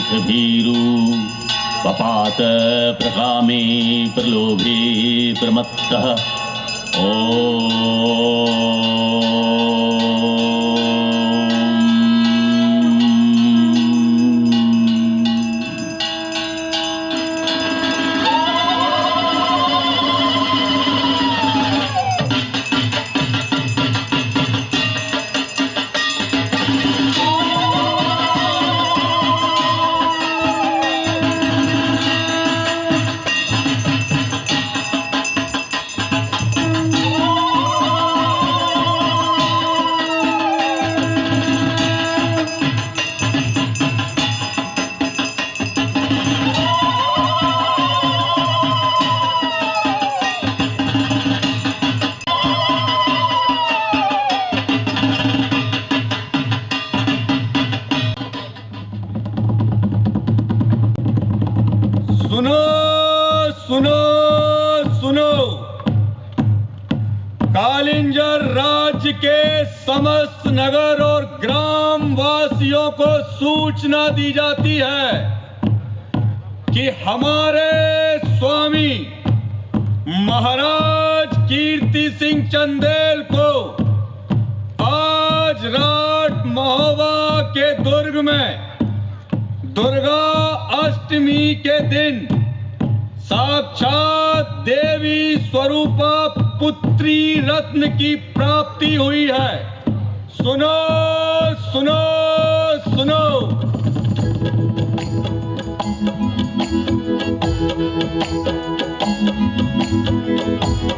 भीरु पपात प्रकामे प्रलोभे प्रमत्तः कालिंजर राज्य के समस्त नगर और ग्राम वासियों को सूचना दी जाती है कि हमारे स्वामी महाराज कीर्ति सिंह चंदेल को आज रात महोबा के दुर्ग में दुर्गा अष्टमी के दिन साक्षात देवी स्वरूपा पुत्री रत्न की प्राप्ति हुई है। सुनो सुनो सुनो।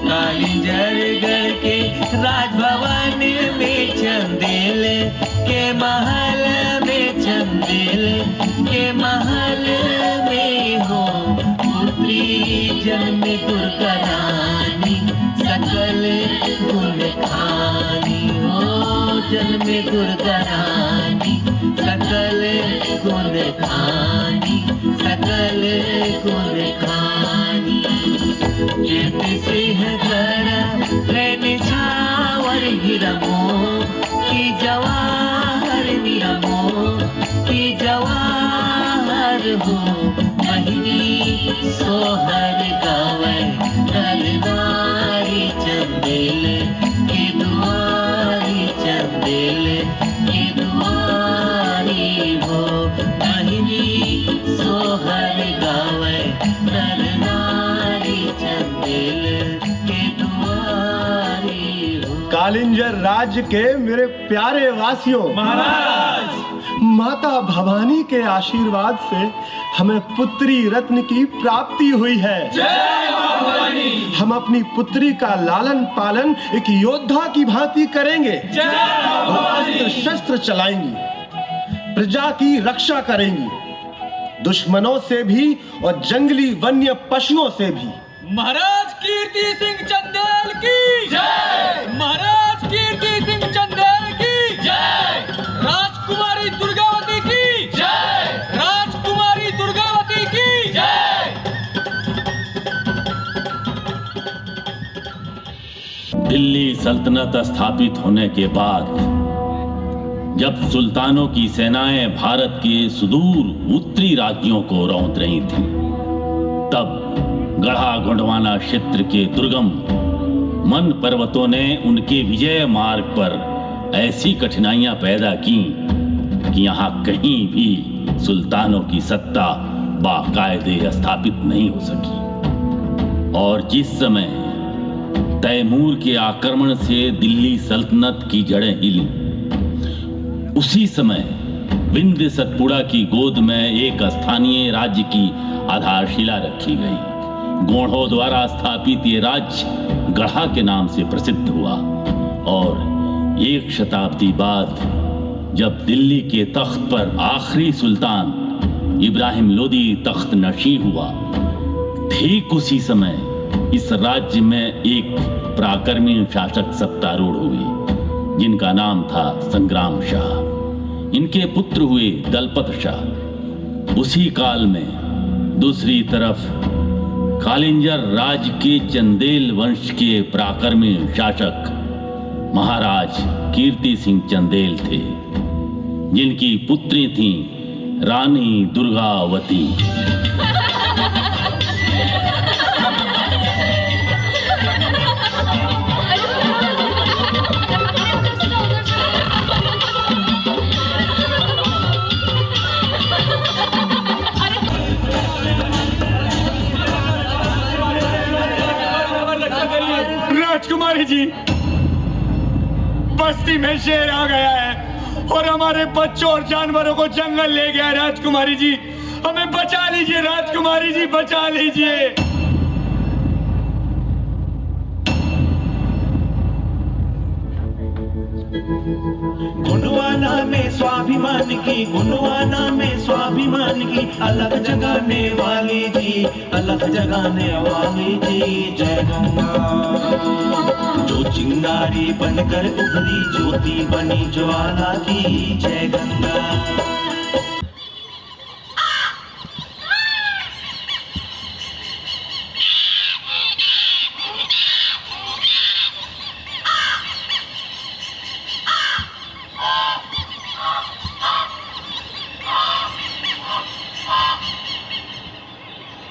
कालिंजरगढ़ के राजभवन में चंदेल के महल में चंदेल के महल में हो पुत्री जन्म दुर्गा रानी सकल गुण खानी हो जन्म दुर्गा रानी सकल गुण खानी सकल गुण खानी। कीर्ति सिंह है निछावर हिरमो की जवाहर निरमो की जवाहर हो महिनी सोहर गावे नरनारी चंदेल की दुआरी चंदेल की दुआरी हो महिनी सोहर गावे नरनारी चंदेल की दुआरी हो। कालिंजर राज्य के मेरे प्यारे वासियों, महाराज माता भवानी के आशीर्वाद से हमें पुत्री रत्न की प्राप्ति हुई है। जय मां भवानी। हम अपनी पुत्री का लालन पालन एक योद्धा की भांति करेंगे। जय मां भवानी। अस्त्र शस्त्र चलाएंगी, प्रजा की रक्षा करेंगी, दुश्मनों से भी और जंगली वन्य पशुओं से भी। महाराज कीर्ति सिंह चंदेल की जय। महाराज कीर्ति सिंह चंदेल की जय। राजकुमारी दुर्गावती की जय। राजकुमारी दुर्गावती की जय। दिल्ली सल्तनत स्थापित होने के बाद जब सुल्तानों की सेनाएं भारत के सुदूर उत्तरी राज्यों को रौंद रही थीं, तब गढ़ा गोंडवाना क्षेत्र के दुर्गम मन पर्वतों ने उनके विजय मार्ग पर ऐसी कठिनाइयां पैदा की कि यहाँ कहीं भी सुल्तानों की सत्ता बाकायदे स्थापित नहीं हो सकी। और जिस समय तैमूर के आक्रमण से दिल्ली सल्तनत की जड़ें हिली, उसी समय विंध्य सतपुड़ा की गोद में एक स्थानीय राज्य की आधारशिला रखी गई। गोंडों द्वारा स्थापित ये राज्य गढ़ा के नाम से प्रसिद्ध हुआ और एक शताब्दी बाद जब दिल्ली के तख्त पर आखिरी सुल्तान इब्राहिम लोदी तख्त नशी हुआ, ठीक उसी समय इस राज्य में एक पराक्रमी शासक सत्तारूढ़ हुए जिनका नाम था संग्राम शाह। इनके पुत्र हुए दलपत शाह। उसी काल में दूसरी तरफ कालिंजर राज के चंदेल वंश के पराक्रमी शासक महाराज कीर्ति सिंह चंदेल थे, जिनकी पुत्री थी रानी दुर्गावती। राजकुमारी जी, बस्ती में शेर आ गया है और हमारे बच्चों और जानवरों को जंगल ले गया है। राजकुमारी जी, हमें बचा लीजिए। राजकुमारी जी, बचा लीजिए। गुणवाना में स्वाभिमान की, गुणवाना में स्वाभिमान की, अलग जगाने वाली जी, अलग जगाने वाली जी। जय गंगा। जो चिंगारी बनकर उभरी, ज्योति बनी ज्वाला की। जय गंगा।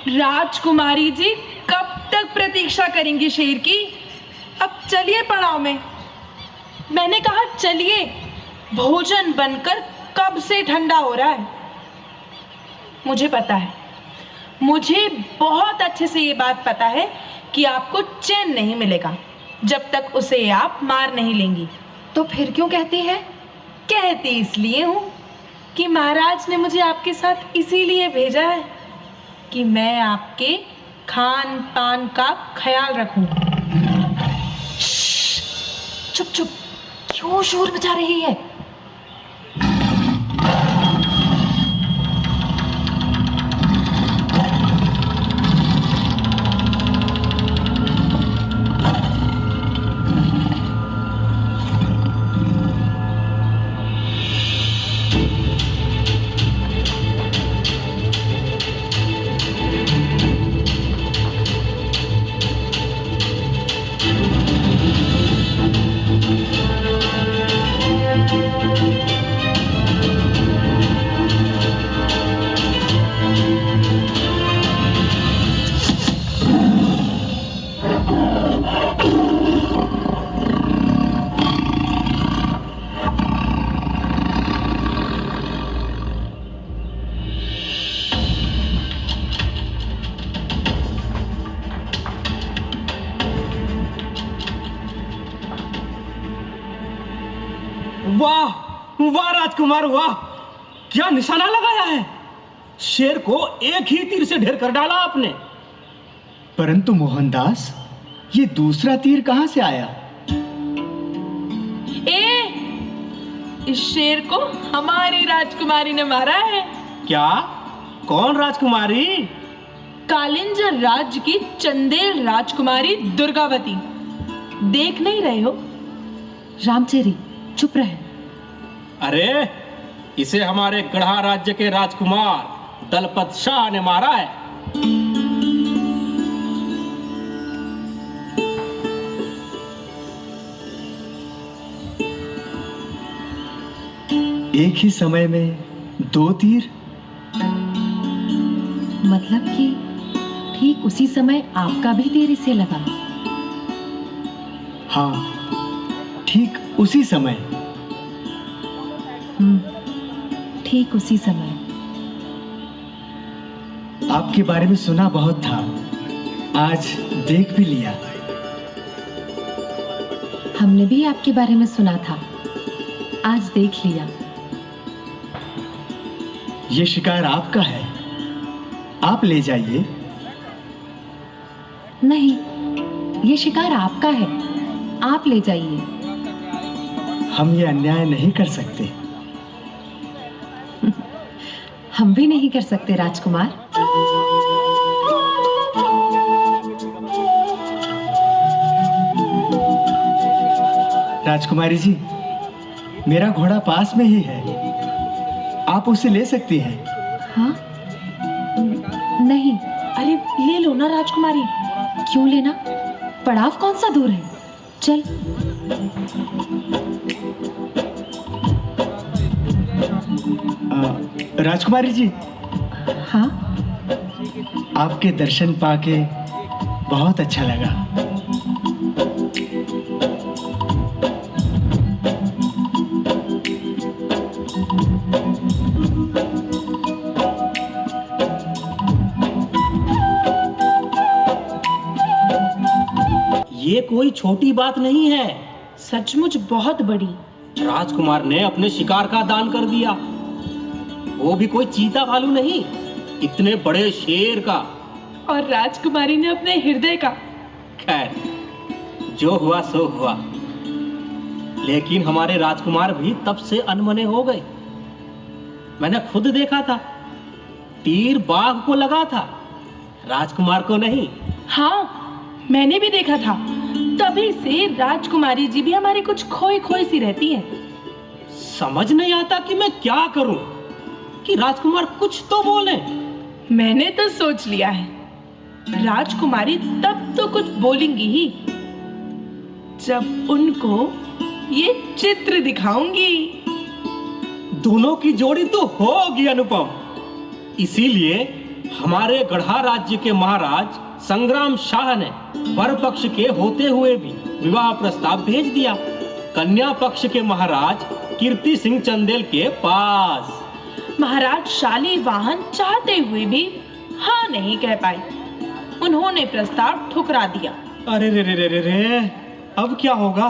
राजकुमारी जी, कब तक प्रतीक्षा करेंगी शेर की? अब चलिए पड़ाव में। मैंने कहा चलिए, भोजन बनकर कब से ठंडा हो रहा है। मुझे पता है, मुझे बहुत अच्छे से ये बात पता है कि आपको चैन नहीं मिलेगा जब तक उसे आप मार नहीं लेंगी। तो फिर क्यों कहती है? कहती इसलिए हूँ कि महाराज ने मुझे आपके साथ इसीलिए भेजा है कि मैं आपके खान पान का ख्याल रखूं। चुप चुप, क्यों शोर मचा रही है? वाह वाह राजकुमार, वाह, क्या निशाना लगाया है। शेर को एक ही तीर से ढेर कर डाला आपने। परंतु मोहनदास, ये दूसरा तीर कहां से आया? इस शेर को हमारी राजकुमारी ने मारा है। क्या? कौन राजकुमारी? कालिंजर राज्य की चंदेल राजकुमारी दुर्गावती। देख नहीं रहे हो? रामचेरी, चुप रहे। अरे, इसे हमारे गढ़ा राज्य के राजकुमार दलपत शाह ने मारा है। एक ही समय में दो तीर? मतलब कि ठीक उसी समय आपका भी तीर इसे लगा? हाँ, ठीक उसी समय। ठीक उसी समय। आपके बारे में सुना बहुत था, आज देख भी लिया। हमने भी आपके बारे में सुना था, आज देख लिया। ये शिकार आपका है, आप ले जाइए। नहीं, ये शिकार आपका है, आप ले जाइए। हम ये अन्याय नहीं कर सकते। हम भी नहीं कर सकते राजकुमार। राजकुमारी जी, मेरा घोड़ा पास में ही है, आप उसे ले सकती हैं। हाँ? नहीं। अरे ले लो ना राजकुमारी। क्यों लेना? पड़ाव कौन सा दूर है, चल। राजकुमारी जी, हाँ, आपके दर्शन पाके बहुत अच्छा लगा। ये कोई छोटी बात नहीं है। सचमुच बहुत बड़ी। राजकुमार ने अपने शिकार का दान कर दिया, वो भी कोई चीता भालू नहीं, इतने बड़े शेर का। और राजकुमारी ने अपने हृदय का। खैर, जो हुआ सो हुआ, लेकिन हमारे राजकुमार भी तब से अनमने हो गए। मैंने खुद देखा था, तीर बाघ को लगा था, राजकुमार को नहीं। हाँ, मैंने भी देखा था। तभी से राजकुमारी जी भी हमारी कुछ खोई खोई सी रहती है। समझ नहीं आता कि मैं क्या करूं कि राजकुमार कुछ तो बोले। मैंने तो सोच लिया है, राजकुमारी तब तो कुछ बोलेंगी ही जब उनको ये चित्र दिखाऊंगी। दोनों की जोड़ी तो होगी अनुपम। इसीलिए हमारे गढ़ा राज्य के महाराज संग्राम शाह ने वर पक्ष के होते हुए भी विवाह प्रस्ताव भेज दिया कन्या पक्ष के महाराज कीर्ति सिंह चंदेल के पास। महाराज शालीवाहन चाहते हुए भी हाँ नहीं कह पाए, उन्होंने प्रस्ताव ठुकरा दिया। अरे रे रे रे रे रे, अब क्या होगा?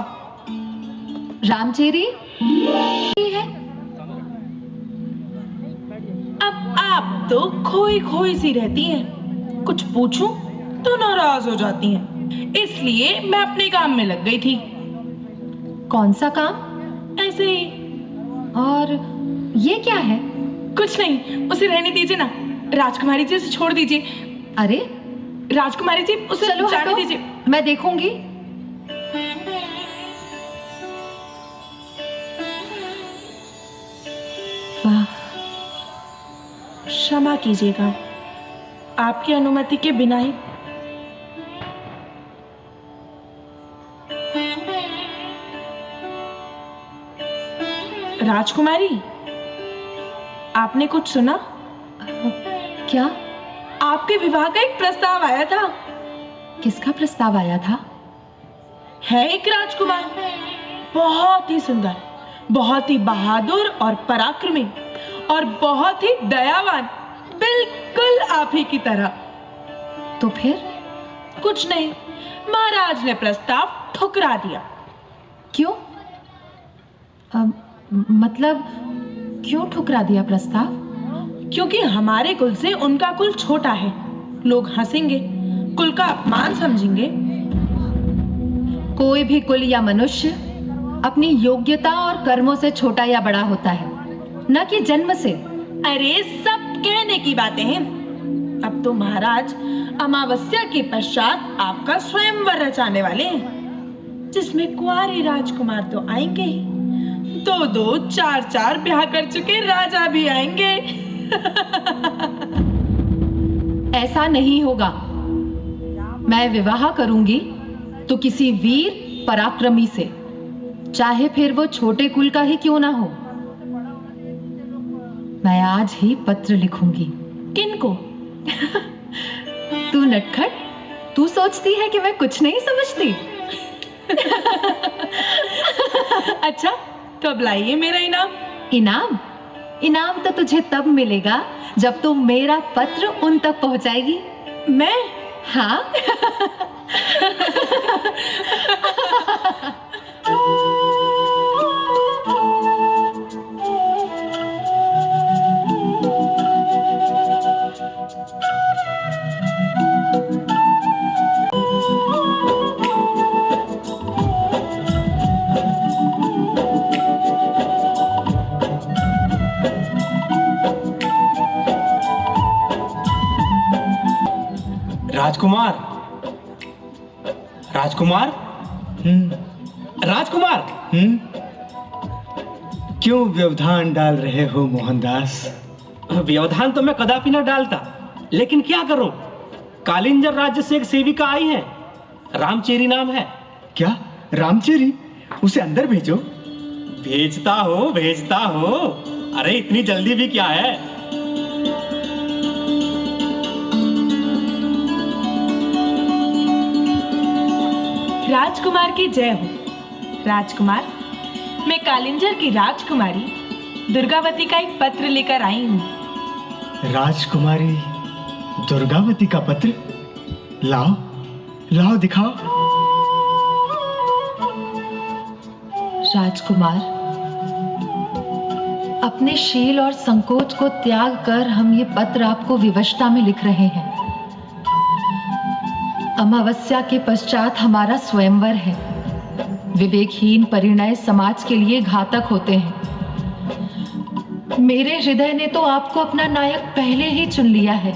रामचेरी है। अब आप तो खोई खोई सी रहती हैं, कुछ पूछूं तो नाराज हो जाती हैं, इसलिए मैं अपने काम में लग गई थी। कौन सा काम? ऐसे ही। और ये क्या है? कुछ नहीं, उसे रहने दीजिए ना। राजकुमारी जी, उसे छोड़ दीजिए। अरे राजकुमारी जी, उसे चलो जाने हटो, दीजिए। मैं देखूंगी। वाह, क्षमा कीजिएगा, आपकी अनुमति के बिना ही। राजकुमारी, आपने कुछ सुना? क्या? आपके विवाह का एक प्रस्ताव आया था। किसका प्रस्ताव आया था? है एक राजकुमार, बहुत ही सुंदर, बहुत ही बहादुर और पराक्रमी और बहुत ही दयावान, बिल्कुल आप ही की तरह। तो फिर? कुछ नहीं, महाराज ने प्रस्ताव ठुकरा दिया। क्यों? मतलब क्यों ठुकरा दिया प्रस्ताव? क्योंकि हमारे कुल से उनका कुल छोटा है, लोग हंसेंगे, कुल का अपमान समझेंगे। कोई भी कुल या मनुष्य अपनी योग्यता और कर्मों से छोटा या बड़ा होता है, न कि जन्म से। अरे सब कहने की बातें हैं। अब तो महाराज अमावस्या के पश्चात आपका स्वयंवर रचाने वाले हैं, जिसमें कुंवारे राजकुमार तो आएंगे ही, दो दो चार चार ब्याह कर चुके राजा भी आएंगे। ऐसा नहीं होगा। मैं विवाह करूंगी तो किसी वीर पराक्रमी से, चाहे फिर वो छोटे कुल का ही क्यों ना हो। मैं आज ही पत्र लिखूंगी। किनको? तू नटखट, तू सोचती है कि मैं कुछ नहीं समझती। अच्छा, तो अब लाइए मेरा इनाम। इनाम? इनाम तो तुझे तब मिलेगा जब तू मेरा पत्र उन तक पहुंचाएगी। मैं? हाँ। राजकुमार, राजकुमार, राजकुमार। क्यों व्यवधान डाल रहे हो मोहनदास? व्यवधान तो मैं कदापि न डालता, लेकिन क्या करूं, कालिंजर राज्य से एक सेविका आई है, रामचेरी नाम है। क्या रामचेरी? उसे अंदर भेजो। भेजता हो, भेजता हो। अरे इतनी जल्दी भी क्या है? राजकुमार की जय हो। राजकुमार, मैं कालिंजर की राजकुमारी दुर्गावती का एक पत्र लेकर आई हूँ। राजकुमारी दुर्गावती का पत्र? लाओ लाओ दिखाओ। राजकुमार, अपने शील और संकोच को त्याग कर हम ये पत्र आपको विवशता में लिख रहे हैं। अमावस्या के पश्चात हमारा स्वयंवर है। विवेकहीन परिणय समाज के लिए घातक होते हैं। मेरे हृदय ने तो आपको अपना नायक पहले ही चुन लिया है।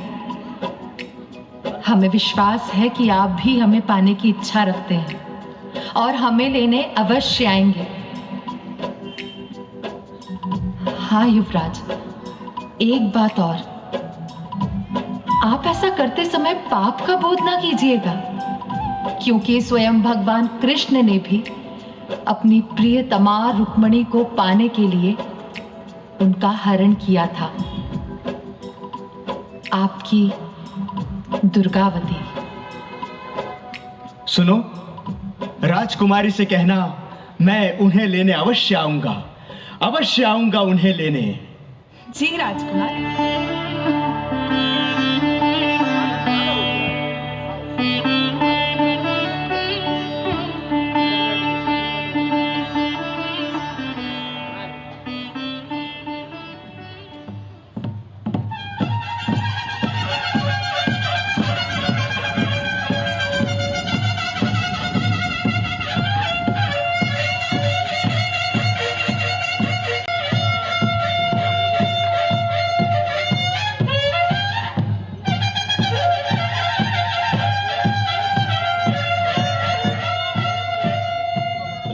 हमें विश्वास है कि आप भी हमें पाने की इच्छा रखते हैं और हमें लेने अवश्य आएंगे। हाँ युवराज, एक बात और, आप ऐसा करते समय पाप का बोध ना कीजिएगा, क्योंकि स्वयं भगवान कृष्ण ने भी अपनी प्रियतमा रुक्मिणी को पाने के लिए उनका हरण किया था। आपकी दुर्गावती। सुनो, राजकुमारी से कहना मैं उन्हें लेने अवश्य आऊंगा उन्हें लेने। जी राजकुमार।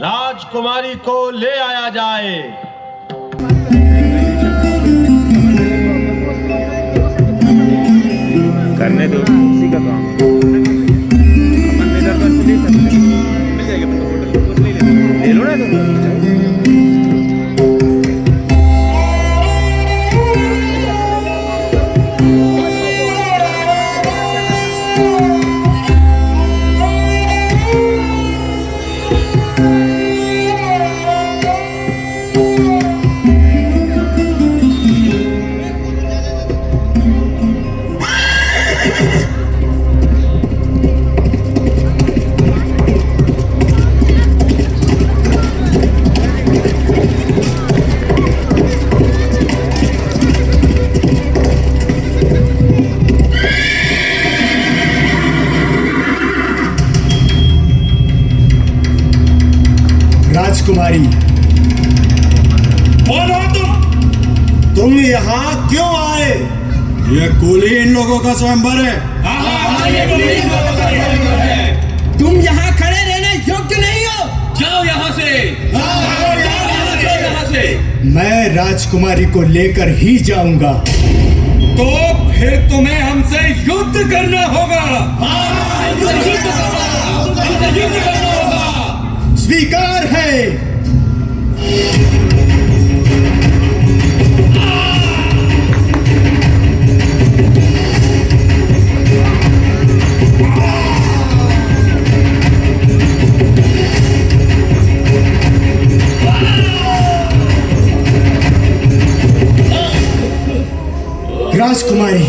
राजकुमारी को ले आया जाए। करने दो, उसी का काम। अपन इधर पर ले सकते हैं, मिल जाएगा। अपन होटल को ले लो ना तुम। राजकुमारी, कौन हो तुम यहाँ क्यों आए? ये कुली इन लोगों का स्वयंवर है। तुम यहाँ खड़े रहने योग्य नहीं हो। जाओ यहाँ से। मैं राजकुमारी को लेकर ही जाऊंगा। तो फिर तुम्हें हमसे युद्ध करना होगा। स्वीकार है। राजकुमारी,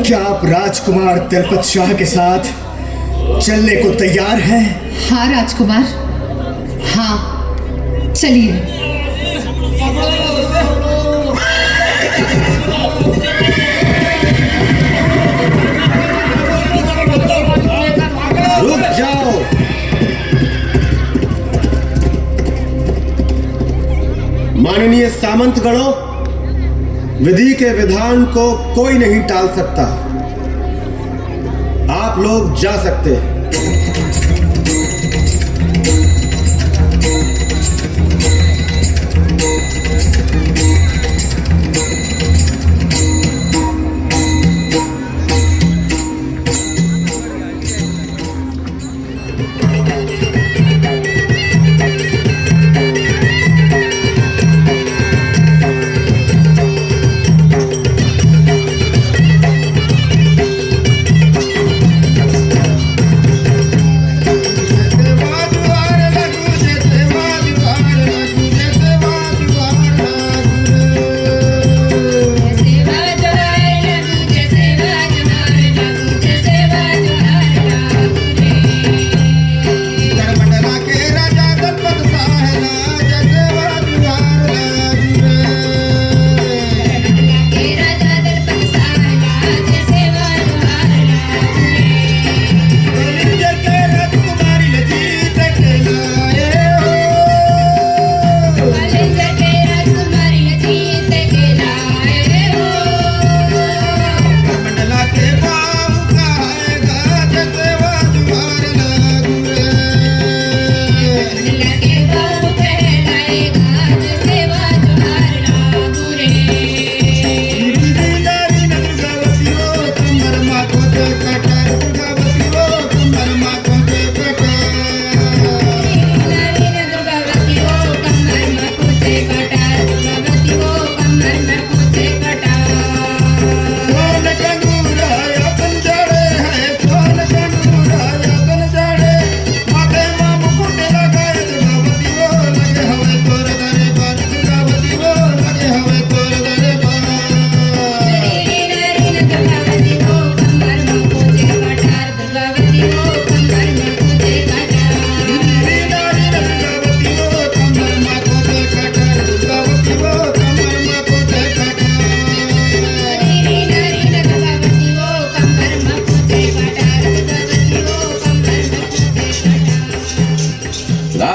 क्या आप राजकुमार तिलपत शाह के साथ चलने को तैयार हैं? हाँ राजकुमार, हाँ, चलिए। रुक जाओ। माननीय सामंतगणों, विधि के विधान को कोई नहीं टाल सकता। आप लोग जा सकते हैं।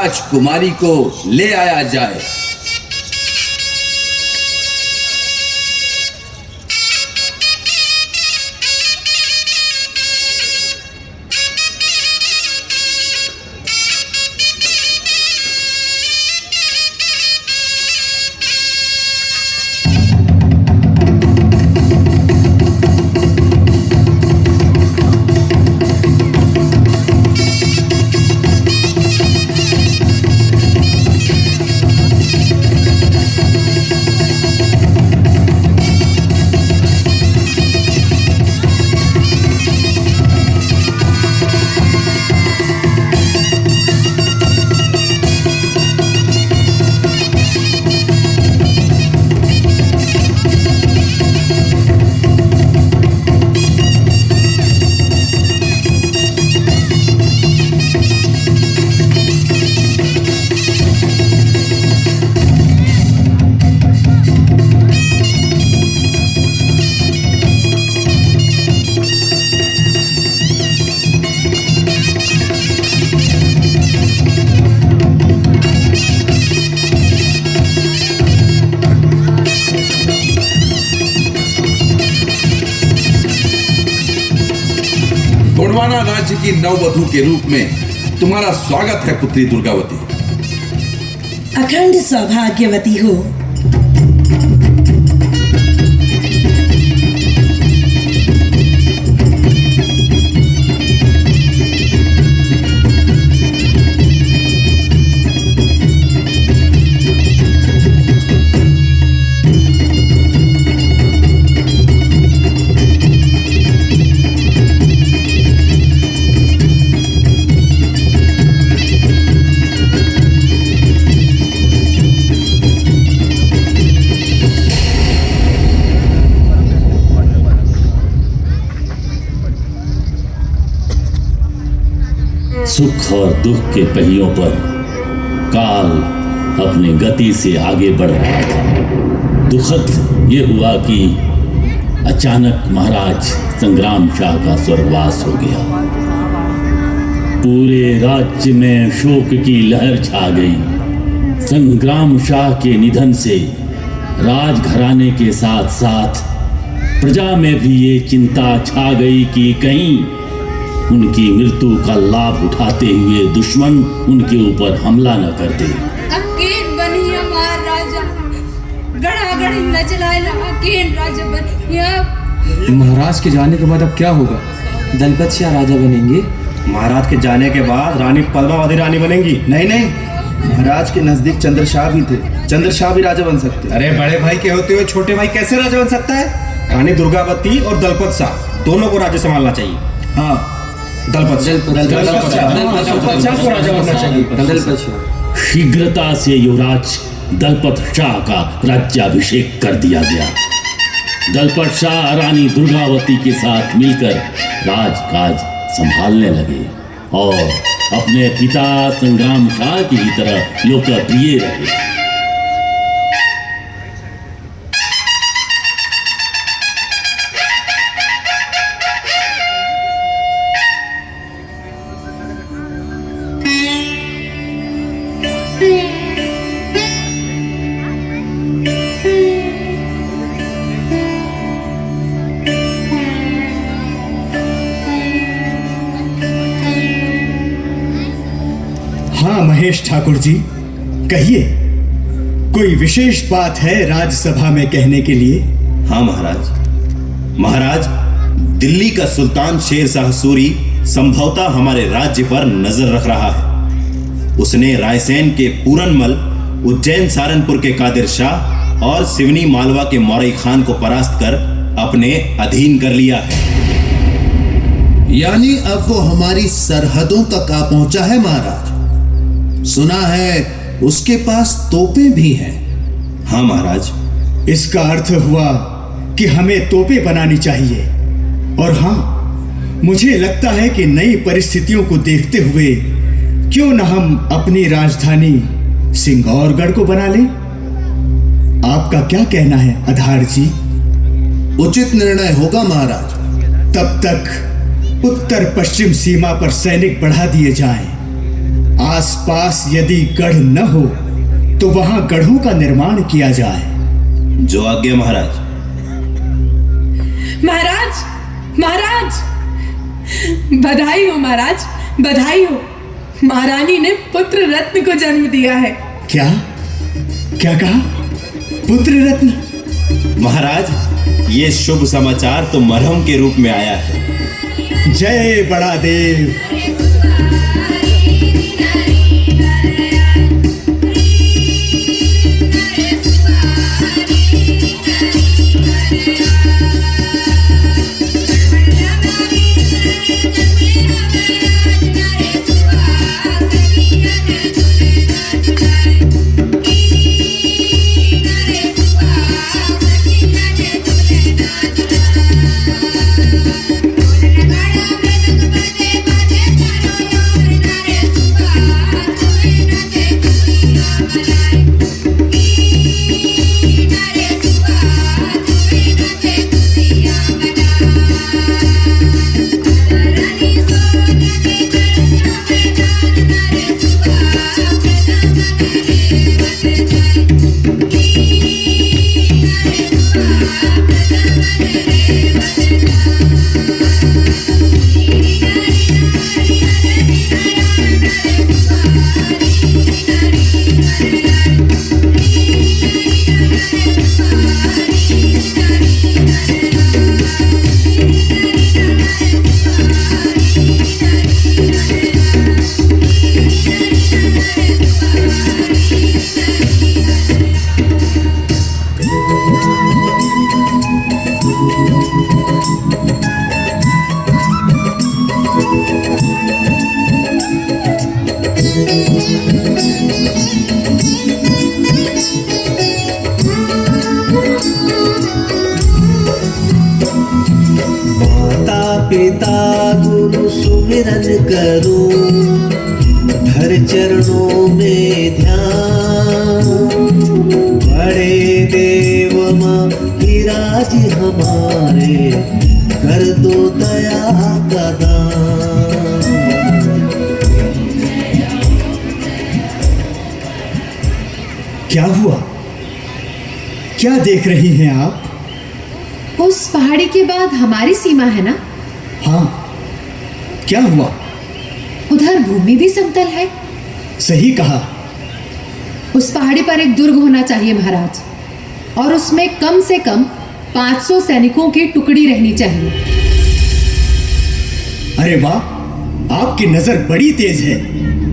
राजकुमारी को ले आया जाए। गोंडवाना राज्य की नववधू के रूप में तुम्हारा स्वागत है पुत्री दुर्गावती। अखंड सौभाग्यवती हो। सुख और दुख के पहियों पर काल अपनी गति से आगे बढ़ रहा था। दुखद ये हुआ कि अचानक महाराज संग्राम शाह का स्वर्गवास हो गया। पूरे राज्य में शोक की लहर छा गई। संग्राम शाह के निधन से राजघराने के साथ साथ प्रजा में भी ये चिंता छा गई कि कहीं उनकी मृत्यु का लाभ उठाते हुए दुश्मन उनके ऊपर हमला न कर दे। अकेन बनी हमार राजा, गड़ा-गड़ी न चलाए अकेन राजा बनी। महाराज के जाने के बाद अब क्या होगा? दलपत शाह राजा बनेंगे। महाराज के जाने के बाद रानी पद्मावती रानी बनेंगी। नहीं नहीं, महाराज के नजदीक चंद्रशाह भी थे, चंद्रशाह भी राजा बन सकते। अरे बड़े भाई के होते हुए छोटे भाई कैसे राजा बन सकता है? रानी दुर्गावती और दलपत शाह दोनों को राज्य संभालना चाहिए। हाँ, दलपत शाह को राजा बनना चाहिए। शीघ्रता से युवराज दलपत शाह का राज्याभिषेक कर दिया गया। दलपत शाह रानी दुर्गावती के साथ मिलकर राजकाज संभालने लगे और अपने पिता संग्राम शाह की ही तरह लोकप्रिय रहे। हाँ महेश ठाकुर जी, कहिए, कोई विशेष बात है राज्यसभा में कहने के लिए? हाँ महाराज, दिल्ली का सुल्तान शेर शाह सूरी संभवतः हमारे राज्य पर नजर रख रहा है। उसने रायसेन के पूरनमल, उज्जैन सारनपुर के कादिर शाह और सिवनी मालवा के मौरई खान को परास्त कर अपने अधीन कर लिया है। यानी अब वो हमारी सरहदों तक आ पहुंचा है महाराज। सुना है उसके पास तोपें भी हैं। हाँ महाराज। इसका अर्थ हुआ कि हमें तोपें बनानी चाहिए। और हाँ, मुझे लगता है कि नई परिस्थितियों को देखते हुए क्यों न हम अपनी राजधानी सिंगौरगढ़ को बना लें। आपका क्या कहना है आधार जी? उचित निर्णय होगा महाराज। तब तक उत्तर पश्चिम सीमा पर सैनिक बढ़ा दिए जाएं आसपास यदि गढ़ न हो तो वहां गढ़ों का निर्माण किया जाए। जो आज्ञा महाराज। महाराज, महाराज, बधाई हो महाराज, बधाई हो। महारानी ने पुत्र रत्न को जन्म दिया है। क्या क्या कहा? पुत्र रत्न? महाराज, ये शुभ समाचार तो मरहम के रूप में आया है। जय बड़ा देव। पिता गुरु सुमिरन करूं, धर चरणों में ध्यान। बड़े देव महाराज हमारे, कर दो दया का दान। क्या हुआ? क्या देख रही हैं आप? उस पहाड़ी के बाद हमारी सीमा है ना? हाँ, क्या हुआ? उधर भूमि भी समतल है। सही कहा। उस पहाड़ी पर एक दुर्ग होना चाहिए महाराज, और उसमें कम से कम 500 सैनिकों की टुकड़ी रहनी चाहिए। अरे वाह, आपकी नजर बड़ी तेज है।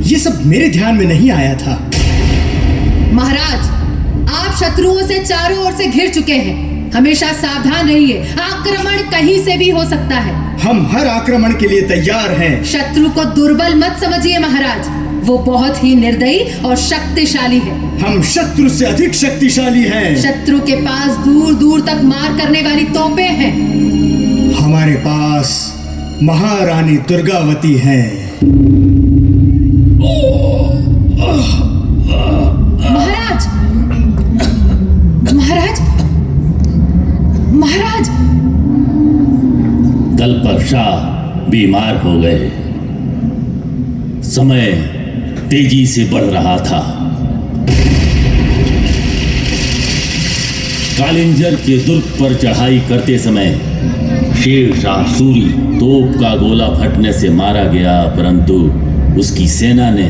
ये सब मेरे ध्यान में नहीं आया था। महाराज, आप शत्रुओं से चारों ओर से घिर चुके हैं। हमेशा सावधान रहिए, आक्रमण कहीं से भी हो सकता है। हम हर आक्रमण के लिए तैयार हैं। शत्रु को दुर्बल मत समझिए महाराज, वो बहुत ही निर्दयी और शक्तिशाली है। हम शत्रु से अधिक शक्तिशाली हैं। शत्रु के पास दूर दूर तक मार करने वाली तोपें हैं। हमारे पास महारानी दुर्गावती हैं। महाराज, महाराज, महाराज। दलपत शाह बीमार हो गए। समय तेजी से बढ़ रहा था। कालिंजर के दुर्ग पर चढ़ाई करते समय शेर शाह सूरी तोप का गोला फटने से मारा गया, परंतु उसकी सेना ने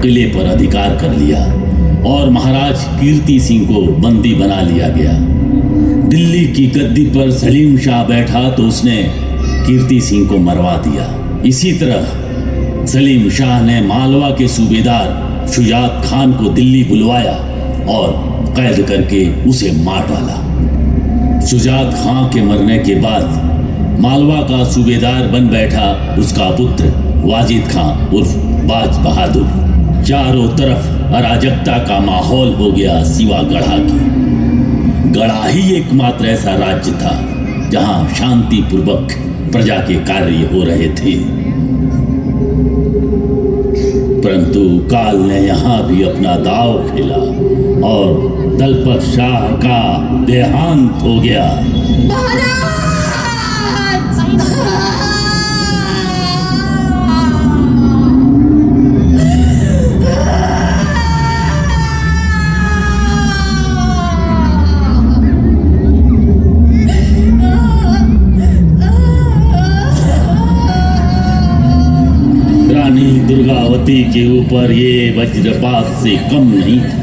किले पर अधिकार कर लिया और महाराज कीर्ति सिंह को बंदी बना लिया गया। दिल्ली की गद्दी पर सलीम शाह बैठा तो उसने कीर्ति सिंह को मरवा दिया। इसी तरह सलीम शाह ने मालवा के सूबेदार शुजात खान को दिल्ली बुलवाया और कैद करके उसे मार डाला। शुजात खान के मरने के बाद मालवा का सूबेदार बन बैठा उसका पुत्र वाजिद खान उर्फ बाज बहादुर। चारों तरफ अराजकता का माहौल हो गया सिवा गढ़ा की। गढ़ा ही एकमात्र ऐसा राज्य था जहां शांतिपूर्वक प्रजा के कार्य हो रहे थे, परंतु काल ने यहां भी अपना दांव खेला और दलपत शाह का देहांत हो गया। दुर्गावती के ऊपर ये वज्रपात से कम नहीं था।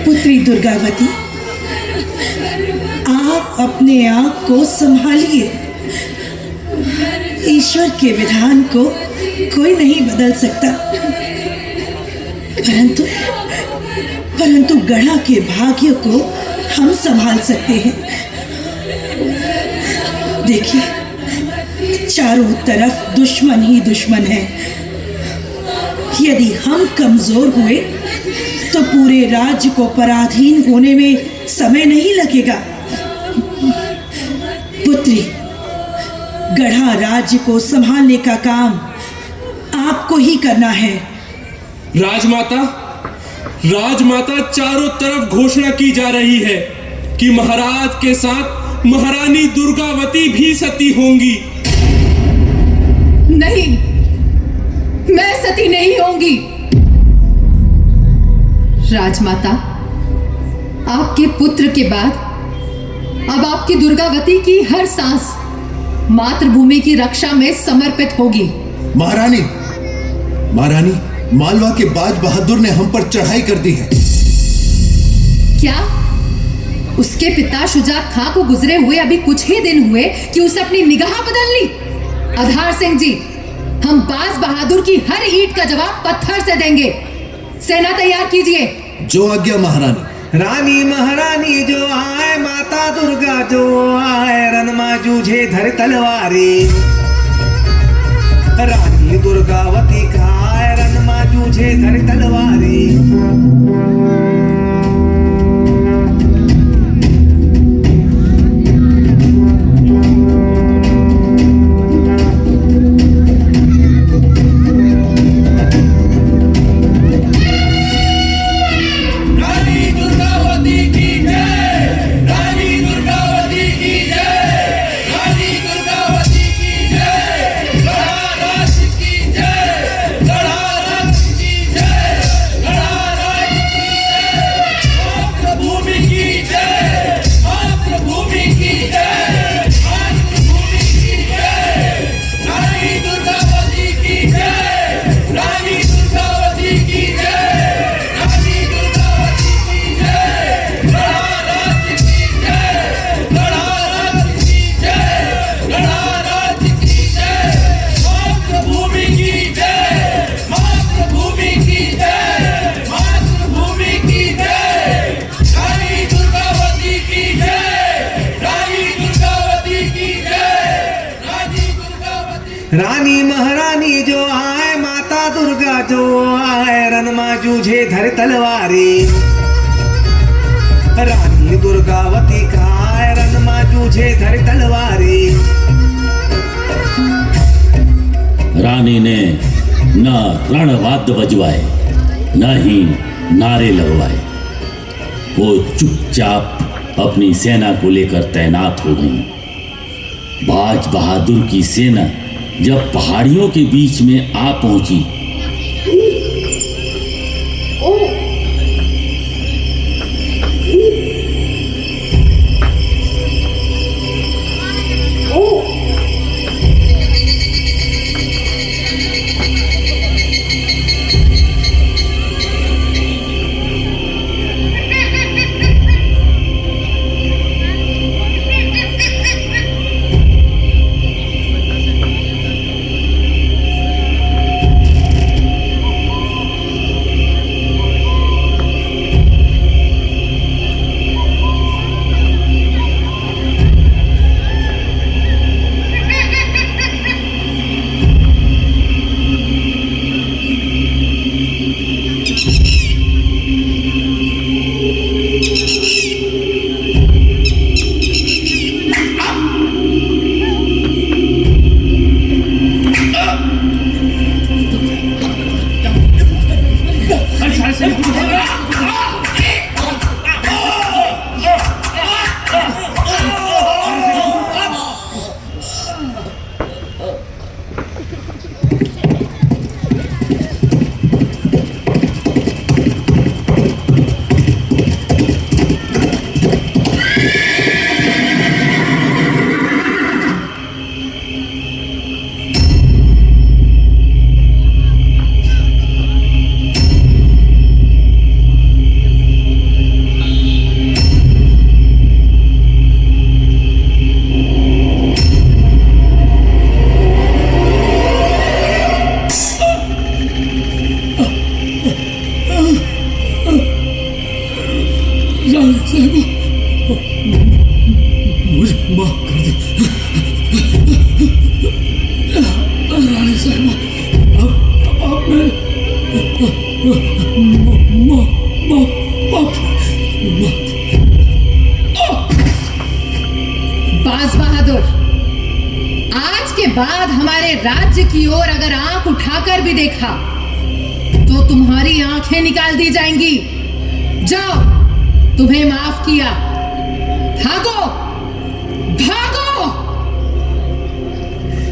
पुत्री दुर्गावती, आप अपने आप को संभालिए। ईश्वर के विधान को कोई नहीं बदल सकता, परंतु गढ़ा के भाग्य को हम संभाल सकते हैं। देखिए, चारों तरफ दुश्मन ही दुश्मन है। यदि हम कमजोर हुए तो पूरे राज्य को पराधीन होने में समय नहीं लगेगा। पुत्री, गढ़ा राज्य को संभालने का काम आपको ही करना है। राजमाता, चारों तरफ घोषणा की जा रही है कि महाराज के साथ महारानी दुर्गावती भी सती होंगी। नहीं, मैं सती नहीं होंगी। राजमाता, आपके पुत्र के बाद अब आपकी दुर्गावती की हर सांस मातृभूमि की रक्षा में समर्पित होगी। महारानी, मालवा के बाज बहादुर ने हम पर चढ़ाई कर दी है। क्या? उसके पिता शुजात खां को गुजरे हुए अभी कुछ ही दिन हुए कि उसे अपनी निगाह बदल ली। आधार सिंह जी, हम बाज बहादुर की हर ईंट का जवाब पत्थर से देंगे। सेना तैयार कीजिए। जो आज्ञा महारानी। रानी महारानी जो आए, माता दुर्गा जो आए, रणमा जूझे धर तलवारी। रानी दुर्गावती खाए, रणमा जूझे धर तलवारी। रानी महारानी जो आए, माता दुर्गा जो आए, रणमा जूझे धर तलवारी। रानी दुर्गावती खाए, रणमा जूझे धर तलवारी। रानी ने न रणवाद्य बजवाए, न ही नारे लगवाए। वो चुपचाप अपनी सेना को लेकर तैनात हो गई। बाज बहादुर की सेना जब पहाड़ियों के बीच में आ पहुंची, मुझे माफ कर दो रानी साहिबा। अब मैं बाज बहादुर, आज के बाद हमारे राज्य की ओर अगर आंख उठाकर भी देखा तो तुम्हारी आंखें निकाल दी जाएंगी। जाओ, तुम्हें माफ किया, भागो भागो।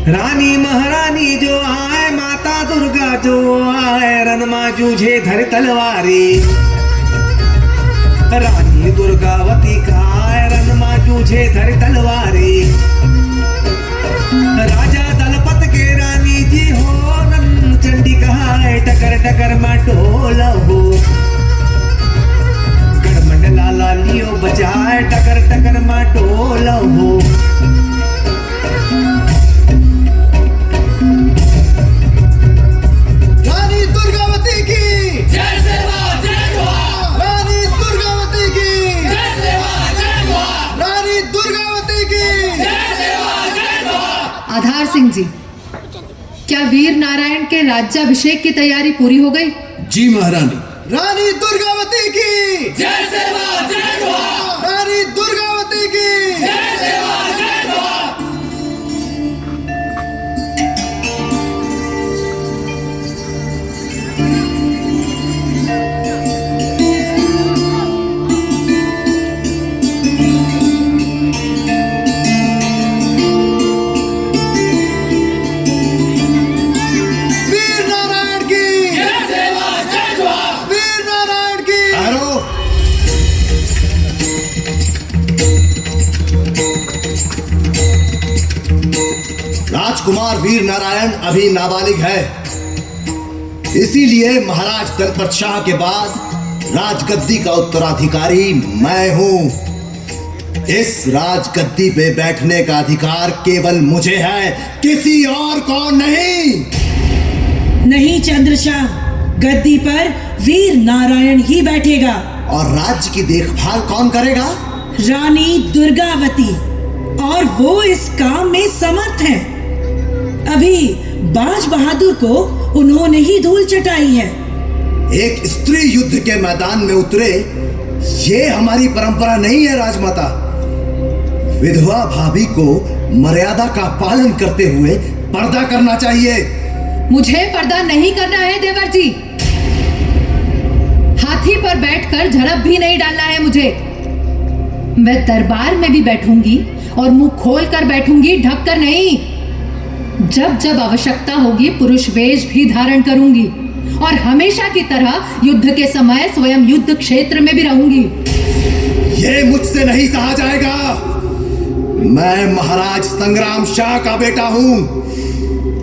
रानी महारानी जो आए, माता दुर्गा जो आए, रणमा जूझे धर तलवारी। रानी दुर्गावती का आए, रणमा जूझे धर तलवारी। राजा दलपत के रानी जी हो, रन चंडी कहाए, टकर टकर में टोल हो। गढ़मंडला लालियो बजाए, टकर टकर में टोल हो। रानी दुर्गावती की जय सेवा जय जोहार। रानी दुर्गावती की जय सेवा जय जोहार। रानी दुर्गावती की जय सेवा जय जोहार। आधार सिंह जी, क्या वीर नारायण के राज्याभिषेक की तैयारी पूरी हो गई? जी महारानी। रानी दुर्गावती की जय सेवा जय जोहार। रानी दुर्गावती की जय सेवा जय जोहार। वीर नारायण की जय सेवा जय जोहार। वीर नारायण की। राजकुमार वीर नारायण अभी नाबालिग है, इसीलिए महाराज दलपत शाह के बाद राजगद्दी का उत्तराधिकारी मैं हूं। इस राजगद्दी पे बैठने का अधिकार केवल मुझे है, किसी और को नहीं। नहीं चंद्रशाह, गद्दी पर वीर नारायण ही बैठेगा। और राज्य की देखभाल कौन करेगा? रानी दुर्गावती, और वो इस काम में समर्थ हैं। अभी बाज बहादुर को उन्होंने ही धूल चटाई है। एक स्त्री युद्ध के मैदान में उतरे, ये हमारी परंपरा नहीं है राजमाता। विधवा भाभी को मर्यादा का पालन करते हुए पर्दा करना चाहिए। मुझे पर्दा नहीं करना है देवर जी। हाथी पर बैठकर झड़प भी नहीं डालना है मुझे। मैं दरबार में भी बैठूंगी और मुंह खोल कर बैठूंगी, ढक कर नहीं। जब जब आवश्यकता होगी पुरुष वेश भी धारण करूंगी, और हमेशा की तरह युद्ध के समय स्वयं युद्ध क्षेत्र में भी रहूंगी। ये मुझसे नहीं सहा जाएगा। मैं महाराज संग्राम शाह का बेटा हूं।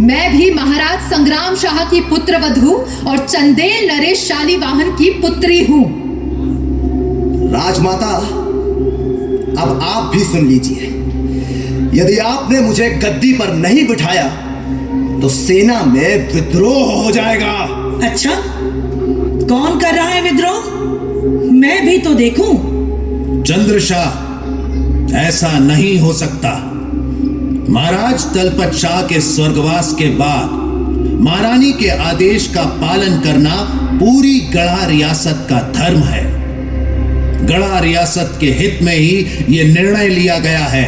मैं भी महाराज संग्राम शाह की पुत्रवधू और चंदेल नरेश शालीवाहन की पुत्री हूं। राजमाता, अब आप भी सुन लीजिए। यदि आपने मुझे गद्दी पर नहीं बिठाया तो सेना में विद्रोह हो जाएगा। अच्छा, कौन कर रहा है विद्रोह? मैं भी तो देखूं। चंद्रशाह, ऐसा नहीं हो सकता। महाराज दलपत शाह के स्वर्गवास के बाद महारानी के आदेश का पालन करना पूरी गढ़ा रियासत का धर्म है। गढ़ा रियासत के हित में ही यह निर्णय लिया गया है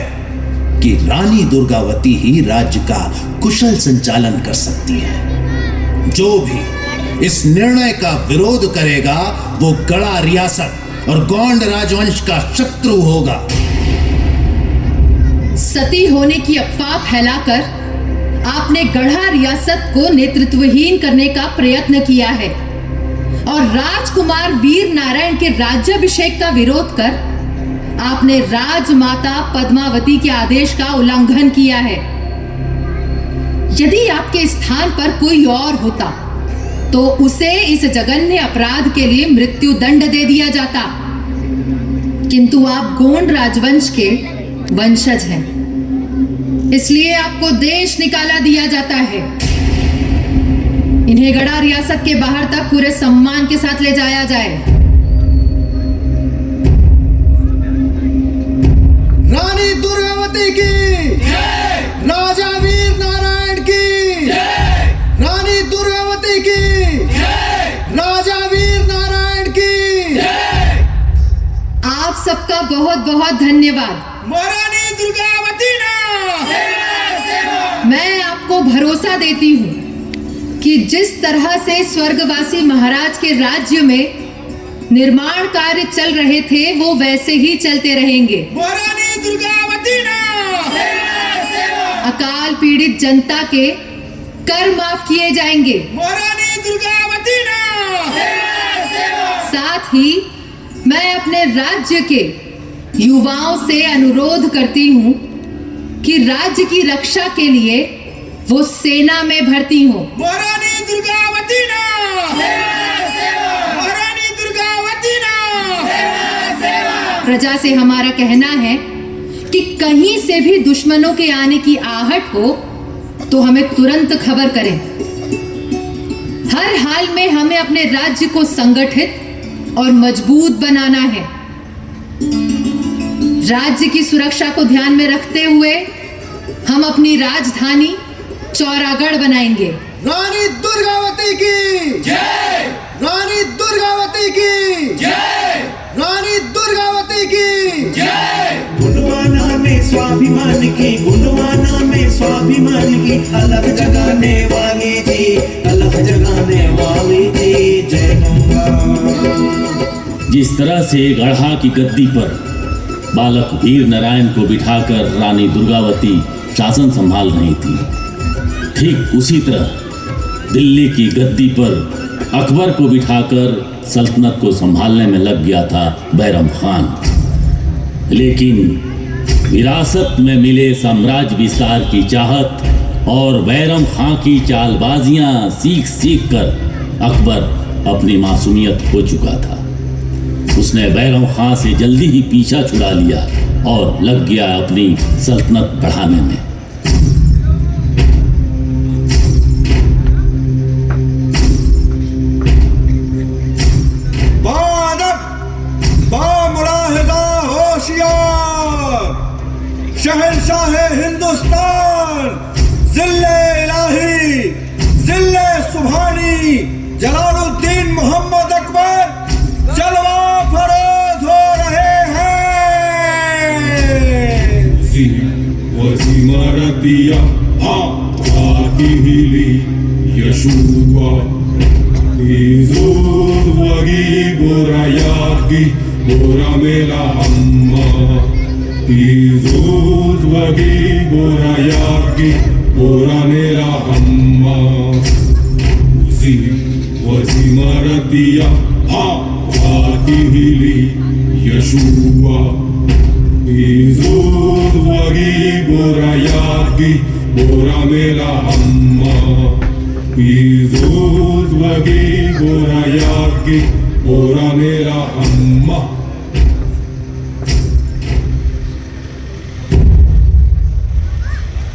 कि रानी दुर्गावती ही राज्य का कुशल संचालन कर सकती है। जो भी इस निर्णय का विरोध करेगा वो गढ़ा रियासत और गोंड राजवंश का शत्रु होगा। सती होने की अफवाह फैलाकर आपने गढ़ा रियासत को नेतृत्वहीन करने का प्रयत्न किया है, और राजकुमार वीर नारायण के राज्याभिषेक का विरोध कर आपने राजमाता पद्मावती के आदेश का उल्लंघन किया है। यदि आपके स्थान पर कोई और होता तो उसे इस जघन्य अपराध के लिए मृत्यु दंड दे दिया जाता, किंतु आप गोंड राजवंश के वंशज हैं, इसलिए आपको देश निकाला दिया जाता है। इन्हें गढ़ा रियासत के बाहर तक पूरे सम्मान के साथ ले जाया जाए। सबका बहुत बहुत धन्यवाद। महारानी दुर्गावती ना मैं आपको भरोसा देती हूँ कि जिस तरह से स्वर्गवासी महाराज के राज्य में निर्माण कार्य चल रहे थे वो वैसे ही चलते रहेंगे। महारानी दुर्गावती ना अकाल पीड़ित जनता के कर माफ किए जाएंगे। महारानी दुर्गावती ना साथ ही मैं अपने राज्य के युवाओं से अनुरोध करती हूँ कि राज्य की रक्षा के लिए वो सेना में भर्ती हो। महारानी दुर्गावती ना महारानी दुर्गावती ना प्रजा से हमारा कहना है कि कहीं से भी दुश्मनों के आने की आहट हो तो हमें तुरंत खबर करें। हर हाल में हमें अपने राज्य को संगठित और मजबूत बनाना है। राज्य की सुरक्षा को ध्यान में रखते हुए हम अपनी राजधानी चौरागढ़ बनाएंगे। रानी दुर्गावती की जय, रानी दुर्गावती की जय, रानी दुर्गावती की जय। गुंडवाना में स्वाभिमान की, गुंडवाना में स्वाभिमान की, अलग जगाने वाली जी, अलग जगाने वाली जी, जय गंगा। जिस तरह से गढ़ा की गद्दी पर बालक वीर नारायण को बिठाकर रानी दुर्गावती शासन संभाल रही थी, ठीक उसी तरह दिल्ली की गद्दी पर अकबर को बिठाकर सल्तनत को संभालने में लग गया था बैरम खान। लेकिन विरासत में मिले साम्राज्य विस्तार की चाहत और बैरम खां की चालबाजियां सीख सीख कर अकबर अपनी मासूमियत खो चुका था। उसने बैरम खां से जल्दी ही पीछा छुड़ा लिया और लग गया अपनी सल्तनत बढ़ाने में। शहंशाह हिंदुस्तान जिल्ले इलाही जिल्ले सुभानी जलालुद्दीन मोहम्मद अकबर जलवा फरोज हो रहे हैं। वसीमा रदिया आती हिली यशुआ इज़ूद वगी बोरा यागी बोरा मेला अम्मा इज़ूद वगी बोरा यागी बोरा मेला अम्मा वसीमा रदिया आती हिली यशुआ इज़ूद वगी बोरा यागी बोरा मेला अम्मा इज़ूद वगी बोरा यागी बोरा मेला अम्मा।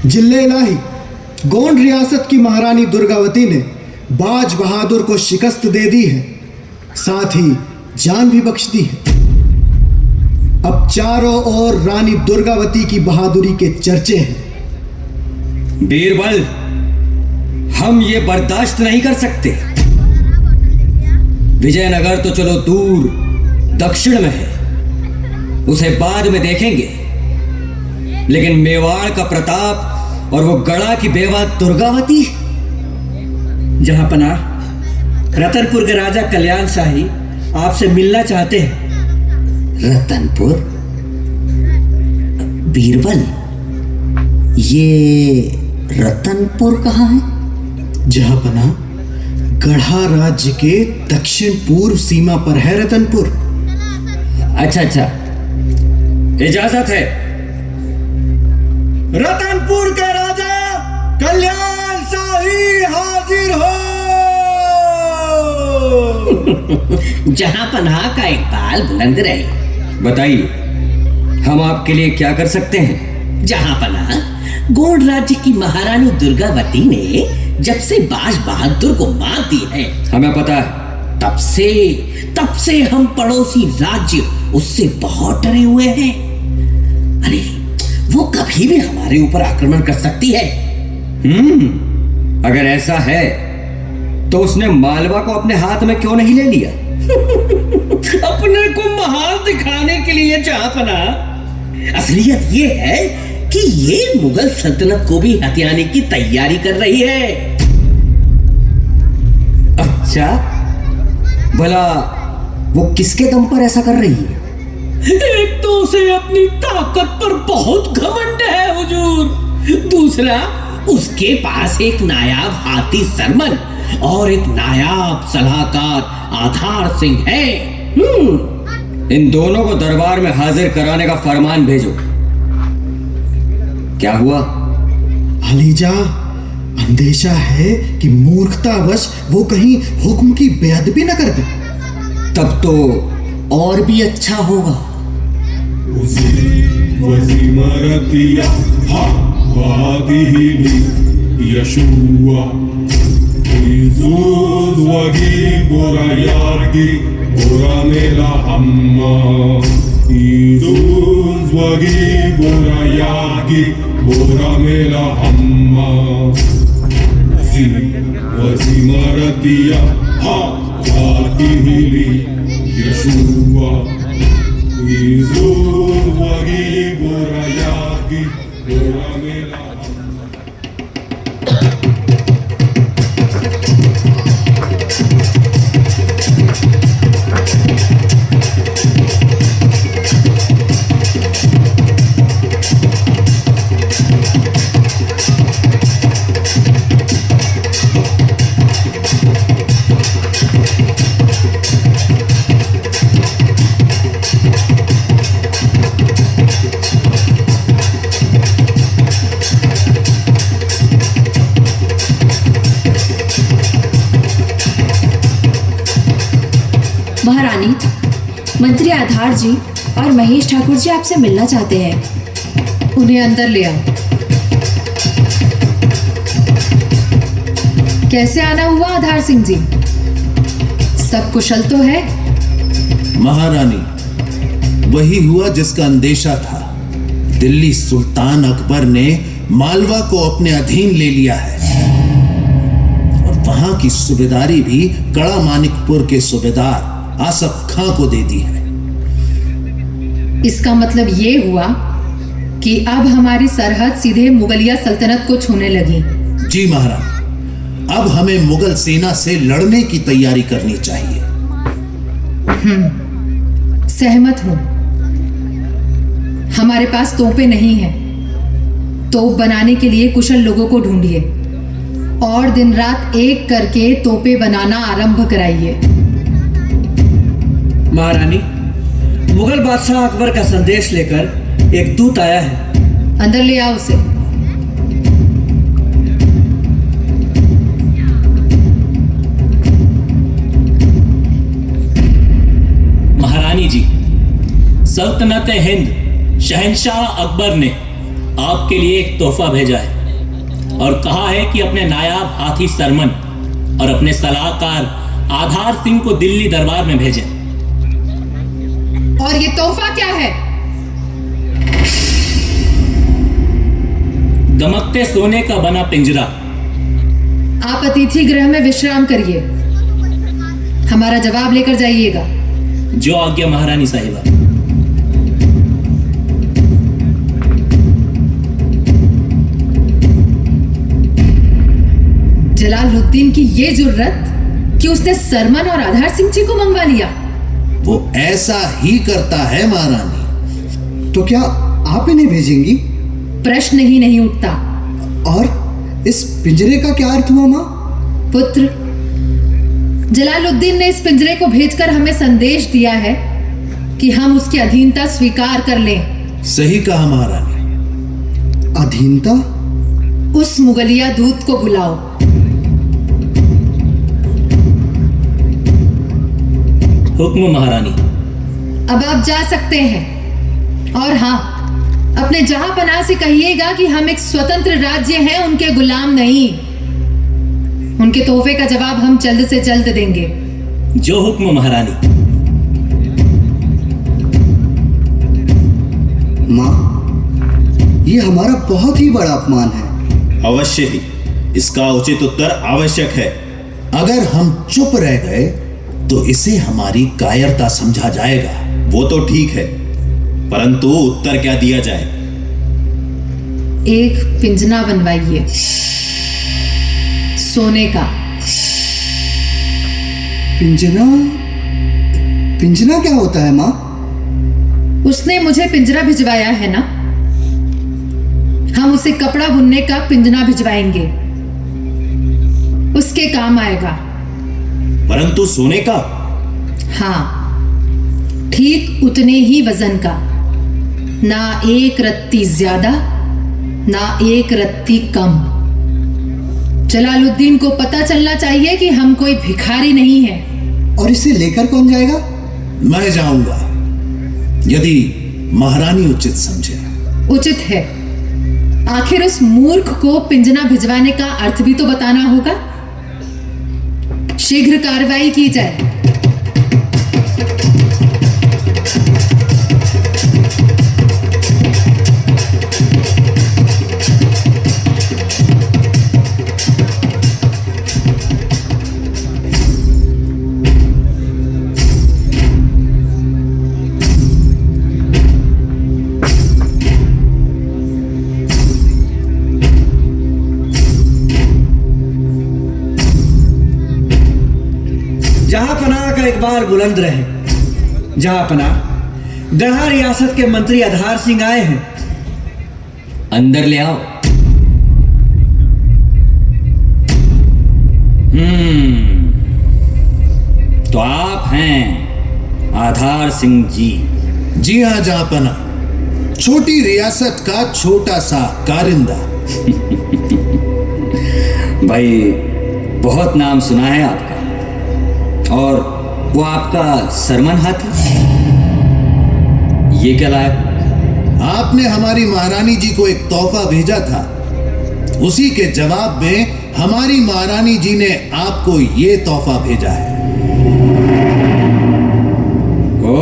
जिले इलाही गोंड रियासत की महारानी दुर्गावती ने बाज बहादुर को शिकस्त दे दी है, साथ ही जान भी बख्श दी है। अब चारों ओर रानी दुर्गावती की बहादुरी के चर्चे हैं। बीरबल, हम ये बर्दाश्त नहीं कर सकते। विजयनगर तो चलो दूर दक्षिण में है, उसे बाद में देखेंगे, लेकिन मेवाड़ का प्रताप और वो गढ़ा की बेवा दुर्गावती। जहां पनाह रतनपुर के राजा कल्याण शाही आपसे मिलना चाहते हैं। रतनपुर? बीरबल, ये रतनपुर कहाँ है? जहां पना गढ़ा राज्य के दक्षिण पूर्व सीमा पर है रतनपुर। अच्छा अच्छा, इजाजत है। रतनपुर के राजा कल्याण शाही हाजिर हो। जहां पनाह का इकबाल बुलंद रहे। बताइए, हम आपके लिए क्या कर सकते हैं? जहां पनाह गोंड राज्य की महारानी दुर्गावती ने जब से बाज बहादुर को मात दी है, हमें पता है, तब से हम पड़ोसी राज्य उससे बहुत डरे हुए हैं। अरे वो कभी भी हमारे ऊपर आक्रमण कर सकती है। अगर ऐसा है तो उसने मालवा को अपने हाथ में क्यों नहीं ले लिया? अपने को महान दिखाने के लिए चाहपना। असलियत ये है कि ये मुगल सल्तनत को भी हथियाने की तैयारी कर रही है। अच्छा, भला वो किसके दम पर ऐसा कर रही है? एक तो उसे अपनी ताकत पर बहुत घमंड है हुजूर, दूसरा उसके पास एक नायाब हाथी सरमन और एक नायाब सलाहकार आधार सिंह है। इन दोनों को दरबार में हाजिर कराने का फरमान भेजो। क्या हुआ? अलीजा, अंदेशा है कि मूर्खतावश वो कहीं हुक्म की बेअदबी न कर दे। तब तो और भी अच्छा होगा। महारानी, मंत्री आधार जी और महेश ठाकुर जी आपसे मिलना चाहते हैं। उन्हें अंदर ले आओ। कैसे आना हुआ आधार सिंह जी? सब कुशल तो है? महारानी, वही हुआ जिसका अंदेशा था। दिल्ली सुल्तान अकबर ने मालवा को अपने अधीन ले लिया है और वहां की सूबेदारी भी कड़ा मानिकपुर के सूबेदार आसफ खां को दे दी है। इसका मतलब ये हुआ कि अब हमारी सरहद सीधे मुगलिया सल्तनत को छूने लगी। जी महारानी, अब हमें मुगल सेना से लड़ने की तैयारी करनी चाहिए। सहमत हूं। हमारे पास तोपें नहीं हैं। तोप बनाने के लिए कुशल लोगों को ढूंढिए और दिन रात एक करके तोपें बनाना आरंभ कराइए। महारानी, मुगल बादशाह अकबर का संदेश लेकर एक दूत आया है। अंदर ले आओ उसे। महारानी जी, सल्तनत हिंद शहंशाह अकबर ने आपके लिए एक तोहफा भेजा है और कहा है कि अपने नायाब हाथी सरमन और अपने सलाहकार आधार सिंह को दिल्ली दरबार में भेजें। और ये तोहफा क्या है? दमकते सोने का बना पिंजरा। आप अतिथि गृह में विश्राम करिए। हमारा जवाब लेकर जाइएगा। जो आज्ञा महारानी साहिबा। जलालुद्दीन की ये जुर्रत कि उसने सरमन और आधार सिंह जी को मंगवा लिया। वो ऐसा ही करता है महारानी। तो क्या आप इन्हें भेजेंगी? प्रश्न ही नहीं उठता। और इस पिंजरे का क्या अर्थ हुआ मां? पुत्र, जलालुद्दीन ने इस पिंजरे को भेजकर हमें संदेश दिया है कि हम उसकी अधीनता स्वीकार कर लें। सही कहा महारानी। अधीनता? उस मुगलिया दूत को बुलाओ। हुक्म महारानी। अब आप जा सकते हैं। और हाँ, अपने जहांपनाह से कहिएगा कि हम एक स्वतंत्र राज्य हैं, उनके गुलाम नहीं। उनके तोहफे का जवाब हम जल्द से जल्द देंगे। जो हुक्म महारानी। मां, ये हमारा बहुत ही बड़ा अपमान है। अवश्य ही। इसका उचित उत्तर आवश्यक है। अगर हम चुप रह गए तो इसे हमारी कायरता समझा जाएगा। वो तो ठीक है, परंतु उत्तर क्या दिया जाए? एक पिंजना बनवाइए सोने का। पिंजना? पिंजना क्या होता है माँ? उसने मुझे पिंजरा भिजवाया है ना, हम उसे कपड़ा बुनने का पिंजना भिजवाएंगे, उसके काम आएगा। परंतु सोने का? हाँ, ठीक उतने ही वजन का, ना एक रत्ती ज्यादा ना एक रत्ती कम। जलालुद्दीन को पता चलना चाहिए कि हम कोई भिखारी नहीं हैं। और इसे लेकर कौन जाएगा? मैं जाऊंगा, यदि महारानी उचित समझे। उचित है, आखिर उस मूर्ख को पिंजना भिजवाने का अर्थ भी तो बताना होगा। शीघ्र कार्रवाई की जाए। जहांपना का इकबाल बुलंद रहे। जहांपना, गढ़ा रियासत के मंत्री आधार सिंह आए हैं। अंदर ले आओ। तो आप हैं आधार सिंह जी? जी हाँ जहांपना, छोटी रियासत का छोटा सा कारिंदा। भाई बहुत नाम सुना है आपका, और वो आपका सरमन हाथी, ये क्या लाया? आपने हमारी महारानी जी को एक तोहफा भेजा था, उसी के जवाब में हमारी महारानी जी ने आपको ये तोहफा भेजा है। ओ,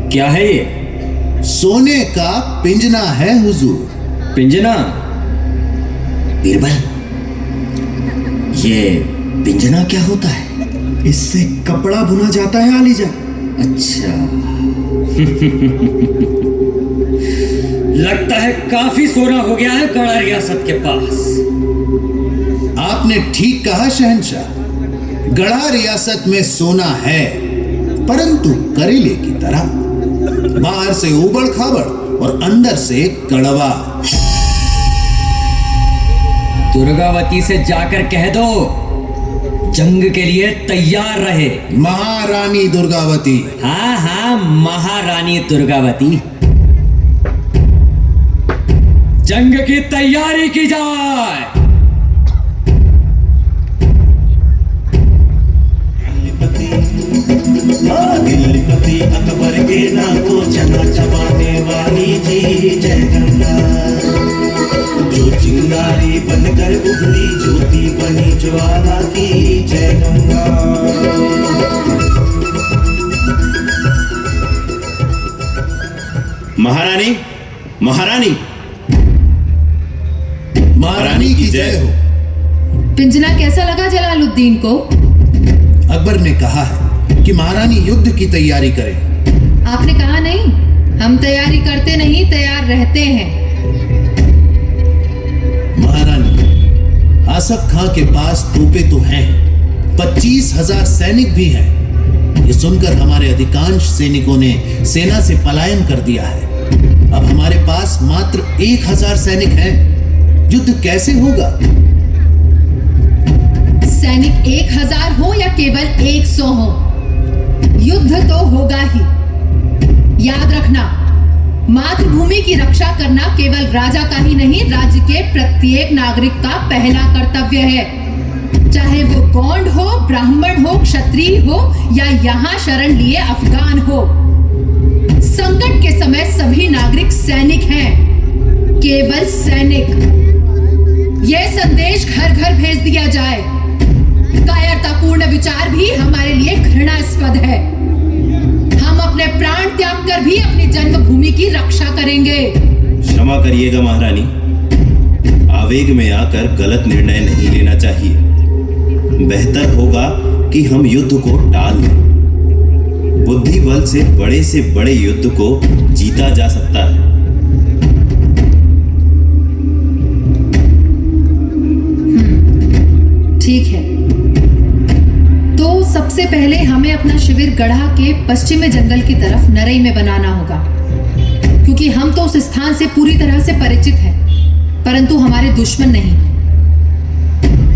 क्या है ये? सोने का पिंजना है हुजूर। पिंजना? बीरबल, ये पिंजना क्या होता है? इससे कपड़ा बुना जाता है आलीजा। अच्छा। लगता है काफी सोना हो गया है गढ़ा रियासत के पास। आपने ठीक कहा शहंशाह, गढ़ा रियासत में सोना है, परंतु करेले की तरह, बाहर से उबड़ खाबड़ और अंदर से कड़वा। दुर्गावती से जाकर कह दो जंग के लिए तैयार रहे। महारानी दुर्गावती। हाँ हाँ, महारानी दुर्गावती। जंग की तैयारी की जाए। दिल्लीपति अकबर के नाम को चना चबाने वाली जी जय गंगा, जो चिंगारी बनकर उभरी ज्योति बनी ज्वाला की जय गंगा। महारानी, महारानी, महारानी की जय हो। पिंजना कैसा लगा जलालुद्दीन को? अकबर ने कहा है कि महारानी युद्ध की तैयारी करें। आपने कहा नहीं? हम तैयारी करते नहीं, तैयार रहते हैं। महारानी, आसफ खां के पास तोपे तो हैं, 25,000 सैनिक भी हैं। ये सुनकर हमारे अधिकांश सैनिकों ने सेना से पलायन कर दिया है। अब हमारे पास मात्र 1,000 सैनिक हैं। युद्ध कैसे होगा? सैनिक 1,000 हो या केवल 100 हो, युद्ध तो होगा ही। याद रखना, मातृभूमि की रक्षा करना केवल राजा का ही नहीं, राज्य के प्रत्येक नागरिक का पहला कर्तव्य है। चाहे वो गौंड हो, ब्राह्मण हो, क्षत्रिय हो या यहाँ शरण लिए अफगान हो। संकट के समय सभी नागरिक सैनिक हैं, केवल सैनिक। यह संदेश घर घर भेज दिया जाए। कायरतापूर्ण विचार भी हमारे लिए घृणास्पद है। हम अपने प्राण त्याग कर भी अपनी जन्मभूमि की रक्षा करेंगे। क्षमा करिएगा महारानी, आवेग में आकर गलत निर्णय नहीं लेना चाहिए। बेहतर होगा कि हम युद्ध को टाल दें। बुद्धि बल से बड़े युद्ध को जीता जा सकता है। ठीक है, तो सबसे पहले हमें अपना शिविर गढ़ा के पश्चिमी जंगल की तरफ नरई में बनाना होगा, क्योंकि हम तो उस स्थान से पूरी तरह से परिचित हैं, परंतु हमारे दुश्मन नहीं।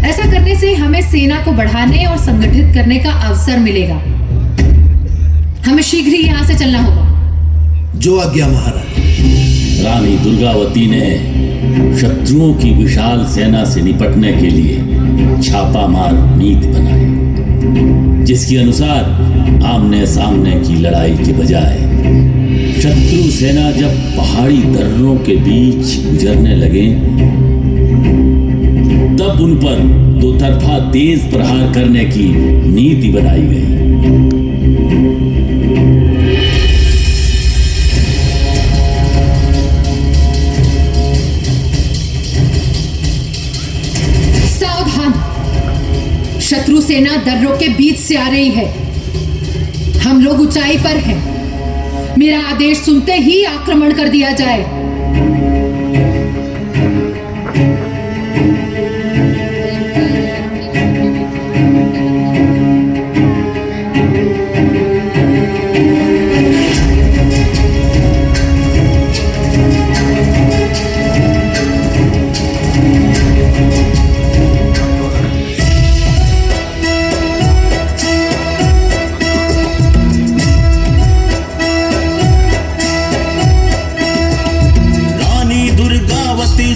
ऐसा करने से हमें सेना को बढ़ाने और संगठित करने का अवसर मिलेगा। हमें शीघ्र ही यहाँ से चलना होगा। जो आज्ञा महारानी। रानी दुर्गावती ने शत्रुओं की विशाल सेना से निपटने के लिए छापामार नीति बनाई, जिसके अनुसार आमने सामने की लड़ाई के बजाय शत्रु सेना जब पहाड़ी दर्रों के बीच गुजरने लगे तब उन पर दो तरफा तेज प्रहार करने की नीति बनाई गई। सावधान, शत्रु सेना दर्रों के बीच से आ रही है। हम लोग ऊंचाई पर हैं। मेरा आदेश सुनते ही आक्रमण कर दिया जाए।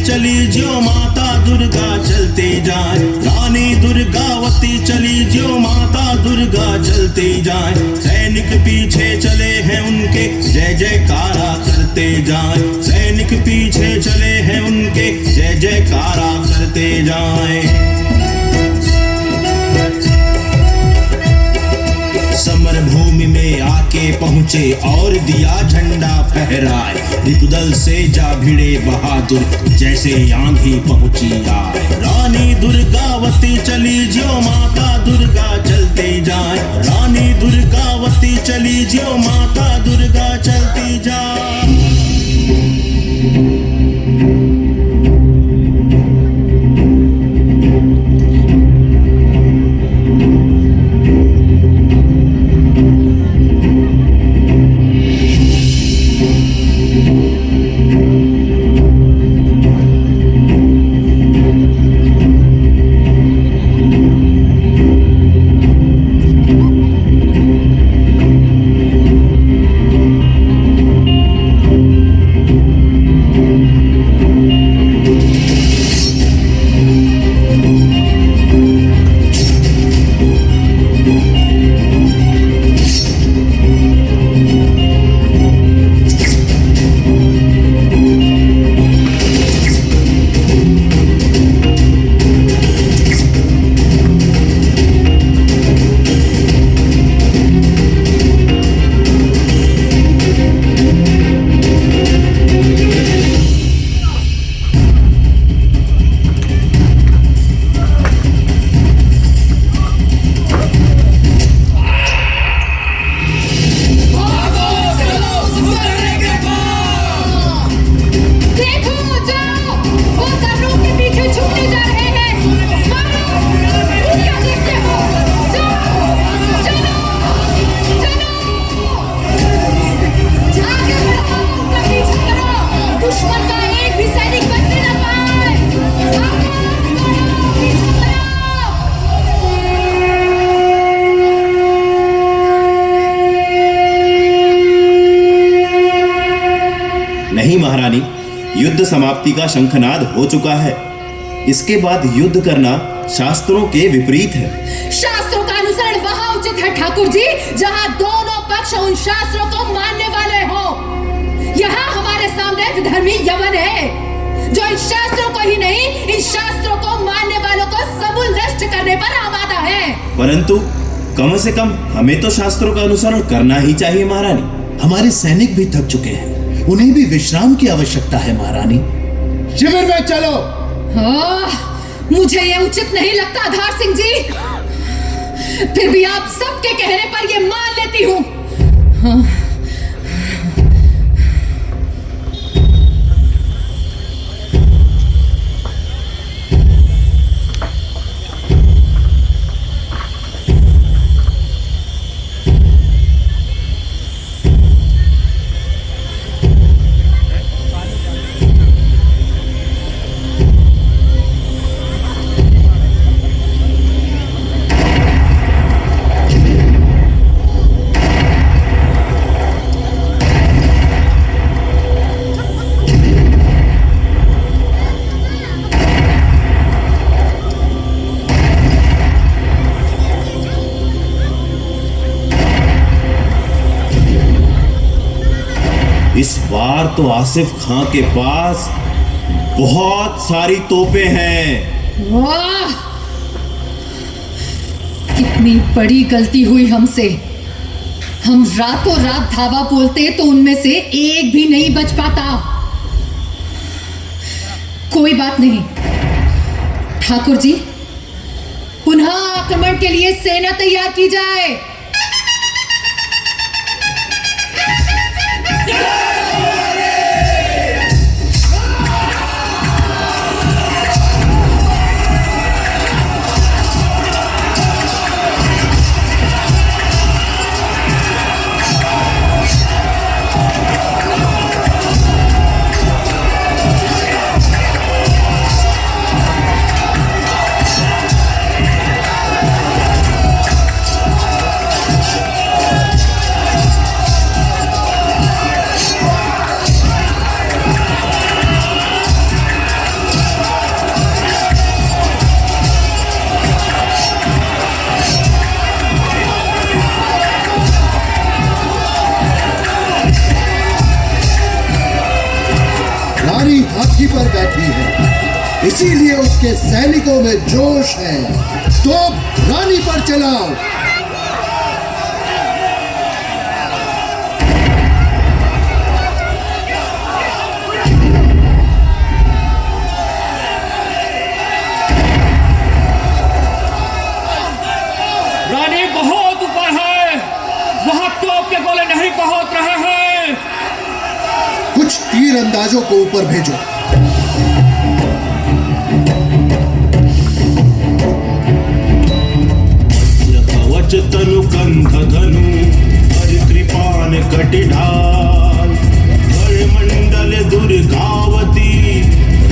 चली जो माता दुर्गा चलते जाए, रानी दुर्गावती चली जो माता दुर्गा चलते जाए। सैनिक पीछे चले हैं उनके जय जयकारा करते जाए, सैनिक पीछे चले हैं उनके जय जयकारा करते जाए। समर भूमि में आके पहुंचे और दिया झंडा फहराए, रिपुदल से जा भिड़े बहादुर जैसे आंधी पहुंची आए। रानी दुर्गावती चली जो माता दुर्गा चलते जाए, रानी दुर्गावती चली जो माता दुर्गा चलती जाए। नहीं महारानी, युद्ध समाप्ति का शंखनाद हो चुका है। इसके बाद युद्ध करना शास्त्रों के विपरीत है। शास्त्रों का अनुसरण वहाँ उचित है ठाकुर जी, जहाँ दोनों पक्ष उन शास्त्रों को मानने वाले हो। यहाँ हमारे सामने विधर्मी यमन है, जो इन शास्त्रों को ही नहीं, इन शास्त्रों को मानने वालों को समूल नष्ट करने पर आमादा है। परंतु कम से कम हमें तो शास्त्रों का अनुसरण करना ही चाहिए महारानी। हमारे सैनिक भी थक चुके हैं, उन्हें भी विश्राम की आवश्यकता है महारानी। शिविर में चलो। मुझे ये उचित नहीं लगता आधार सिंह जी। फिर भी आप सबके कहने पर ये मान लेती हूँ। हाँ। इस बार तो आसिफ खां के पास बहुत सारी तोपें हैं। वाह! कितनी बड़ी गलती हुई हमसे। हम रातों रात धावा बोलते तो उनमें से एक भी नहीं बच पाता। कोई बात नहीं ठाकुर जी, पुनः आक्रमण के लिए सेना तैयार की जाए। रानी हाथी पर बैठी है, इसीलिए उसके सैनिकों में जोश है। तोप रानी पर चलाओ। रानी बहुत ऊपर है, वहां तोप के गोले नहीं पहुंच रहे हैं। कुछ तीर अंदाजों को ऊपर भेजो। कवच तनु कंध धनु हरिकृपान कटिढाल मंडल दुर्गावती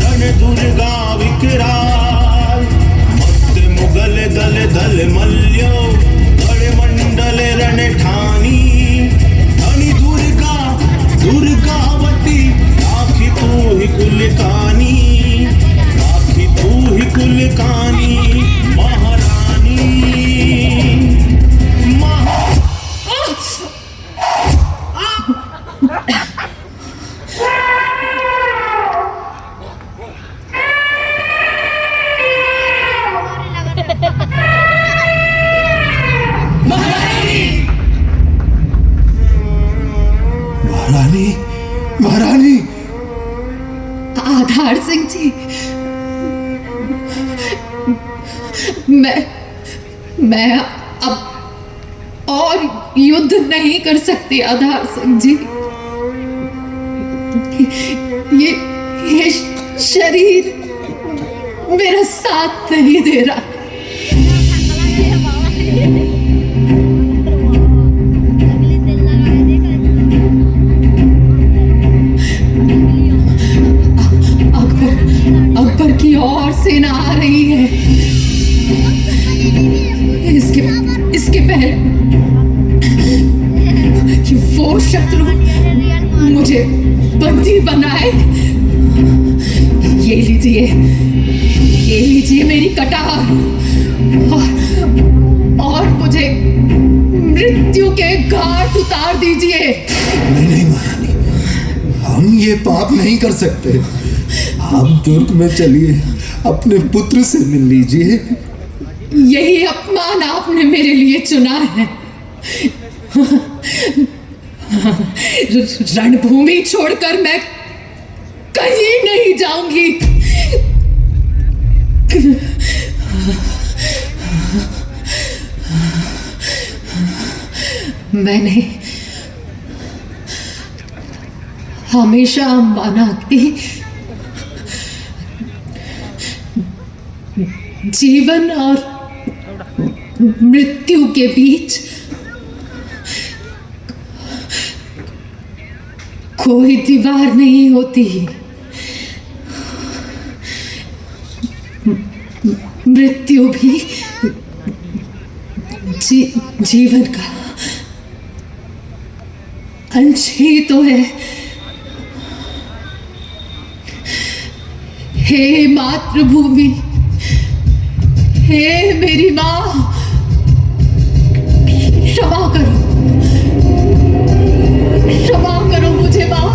रण दुर्गा विकराल मत मुगल दल दल मल्यो मंडल रण ठानी धनी दुर्गा दुर्गावती राखी तू ही कुल कानी, राखी तू ही कुल कानी महारानी। महारानी, महारानी। आधार सिंह जी, मैं अब और युद्ध नहीं कर सकती आधार सिंह जी। ये शरीर मेरा साथ नहीं दे रहा। अकबर की और सेना आ रही है। इसके पहले कि वो शत्रु मुझे बंदी बनाए। ये लीजिए मेरी कटार और मुझे मृत्यु के घाट उतार दीजिए। नहीं महारानी, हम ये पाप नहीं कर सकते। आप दुर्ग में चलिए, अपने पुत्र से मिल लीजिए। यही अपमान आपने मेरे लिए चुना है। रणभूमि छोड़कर मैं कहीं नहीं जाऊंगी। मैंने हमेशा माना कि जीवन और मृत्यु के बीच कोई दीवार नहीं होती। मृत्यु भी जीवन का अंश ही तो है। हे मातृभूमि, हे मेरी माँ, क्षमा करो, क्षमा करो मुझे माँ।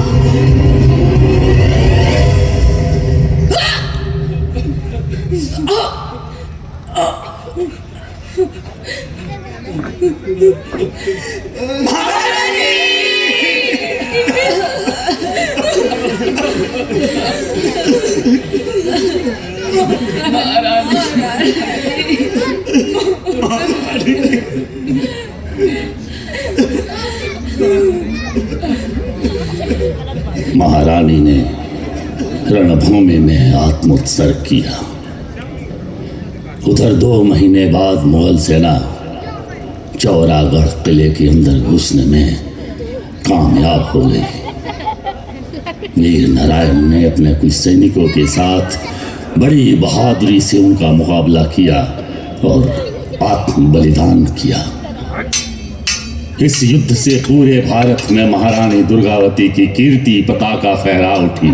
महारानी ने रणभूमि में आत्मोत्सर्ग किया। उधर 2 महीने बाद मुगल सेना चौरागढ़ किले के अंदर घुसने में कामयाब हो गई। वीर नारायण ने अपने कुछ सैनिकों के साथ बड़ी बहादुरी से उनका मुकाबला किया और आत्म बलिदान किया। इस युद्ध से पूरे भारत में महारानी दुर्गावती की कीर्ति पताका फहरा उठी।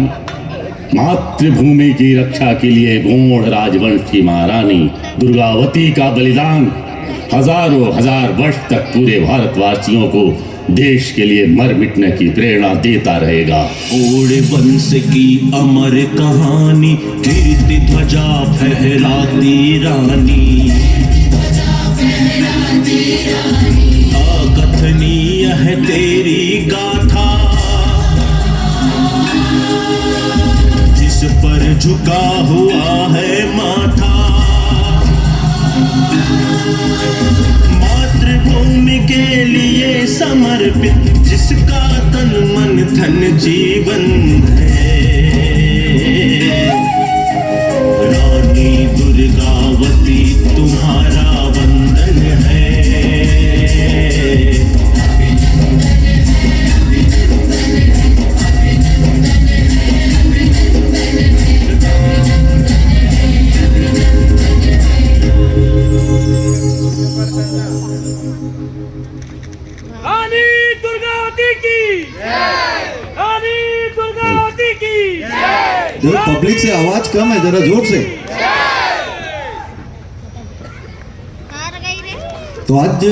मातृभूमि की रक्षा के लिए गौड़ राजवंश की महारानी दुर्गावती का बलिदान हजारों हजार वर्ष तक पूरे भारतवासियों को देश के लिए मर मिटने की प्रेरणा देता रहेगा। ओड़े वंश की अमर कहानी, कीर्ति ध्वजा फहराती रानी, अकथनीय है तेरी गाथा, जिस पर झुका हुआ है माथा। मातृभूमि के लिए समर्पित जिसका तन मन धन जीवन है, रानी दुर्गावती तुम्हारा वंदन है। रानी दुर्गावती की जय, रानी दुर्गावती की जय। जरा पब्लिक से आवाज कम है, जरा जोर से। तो आज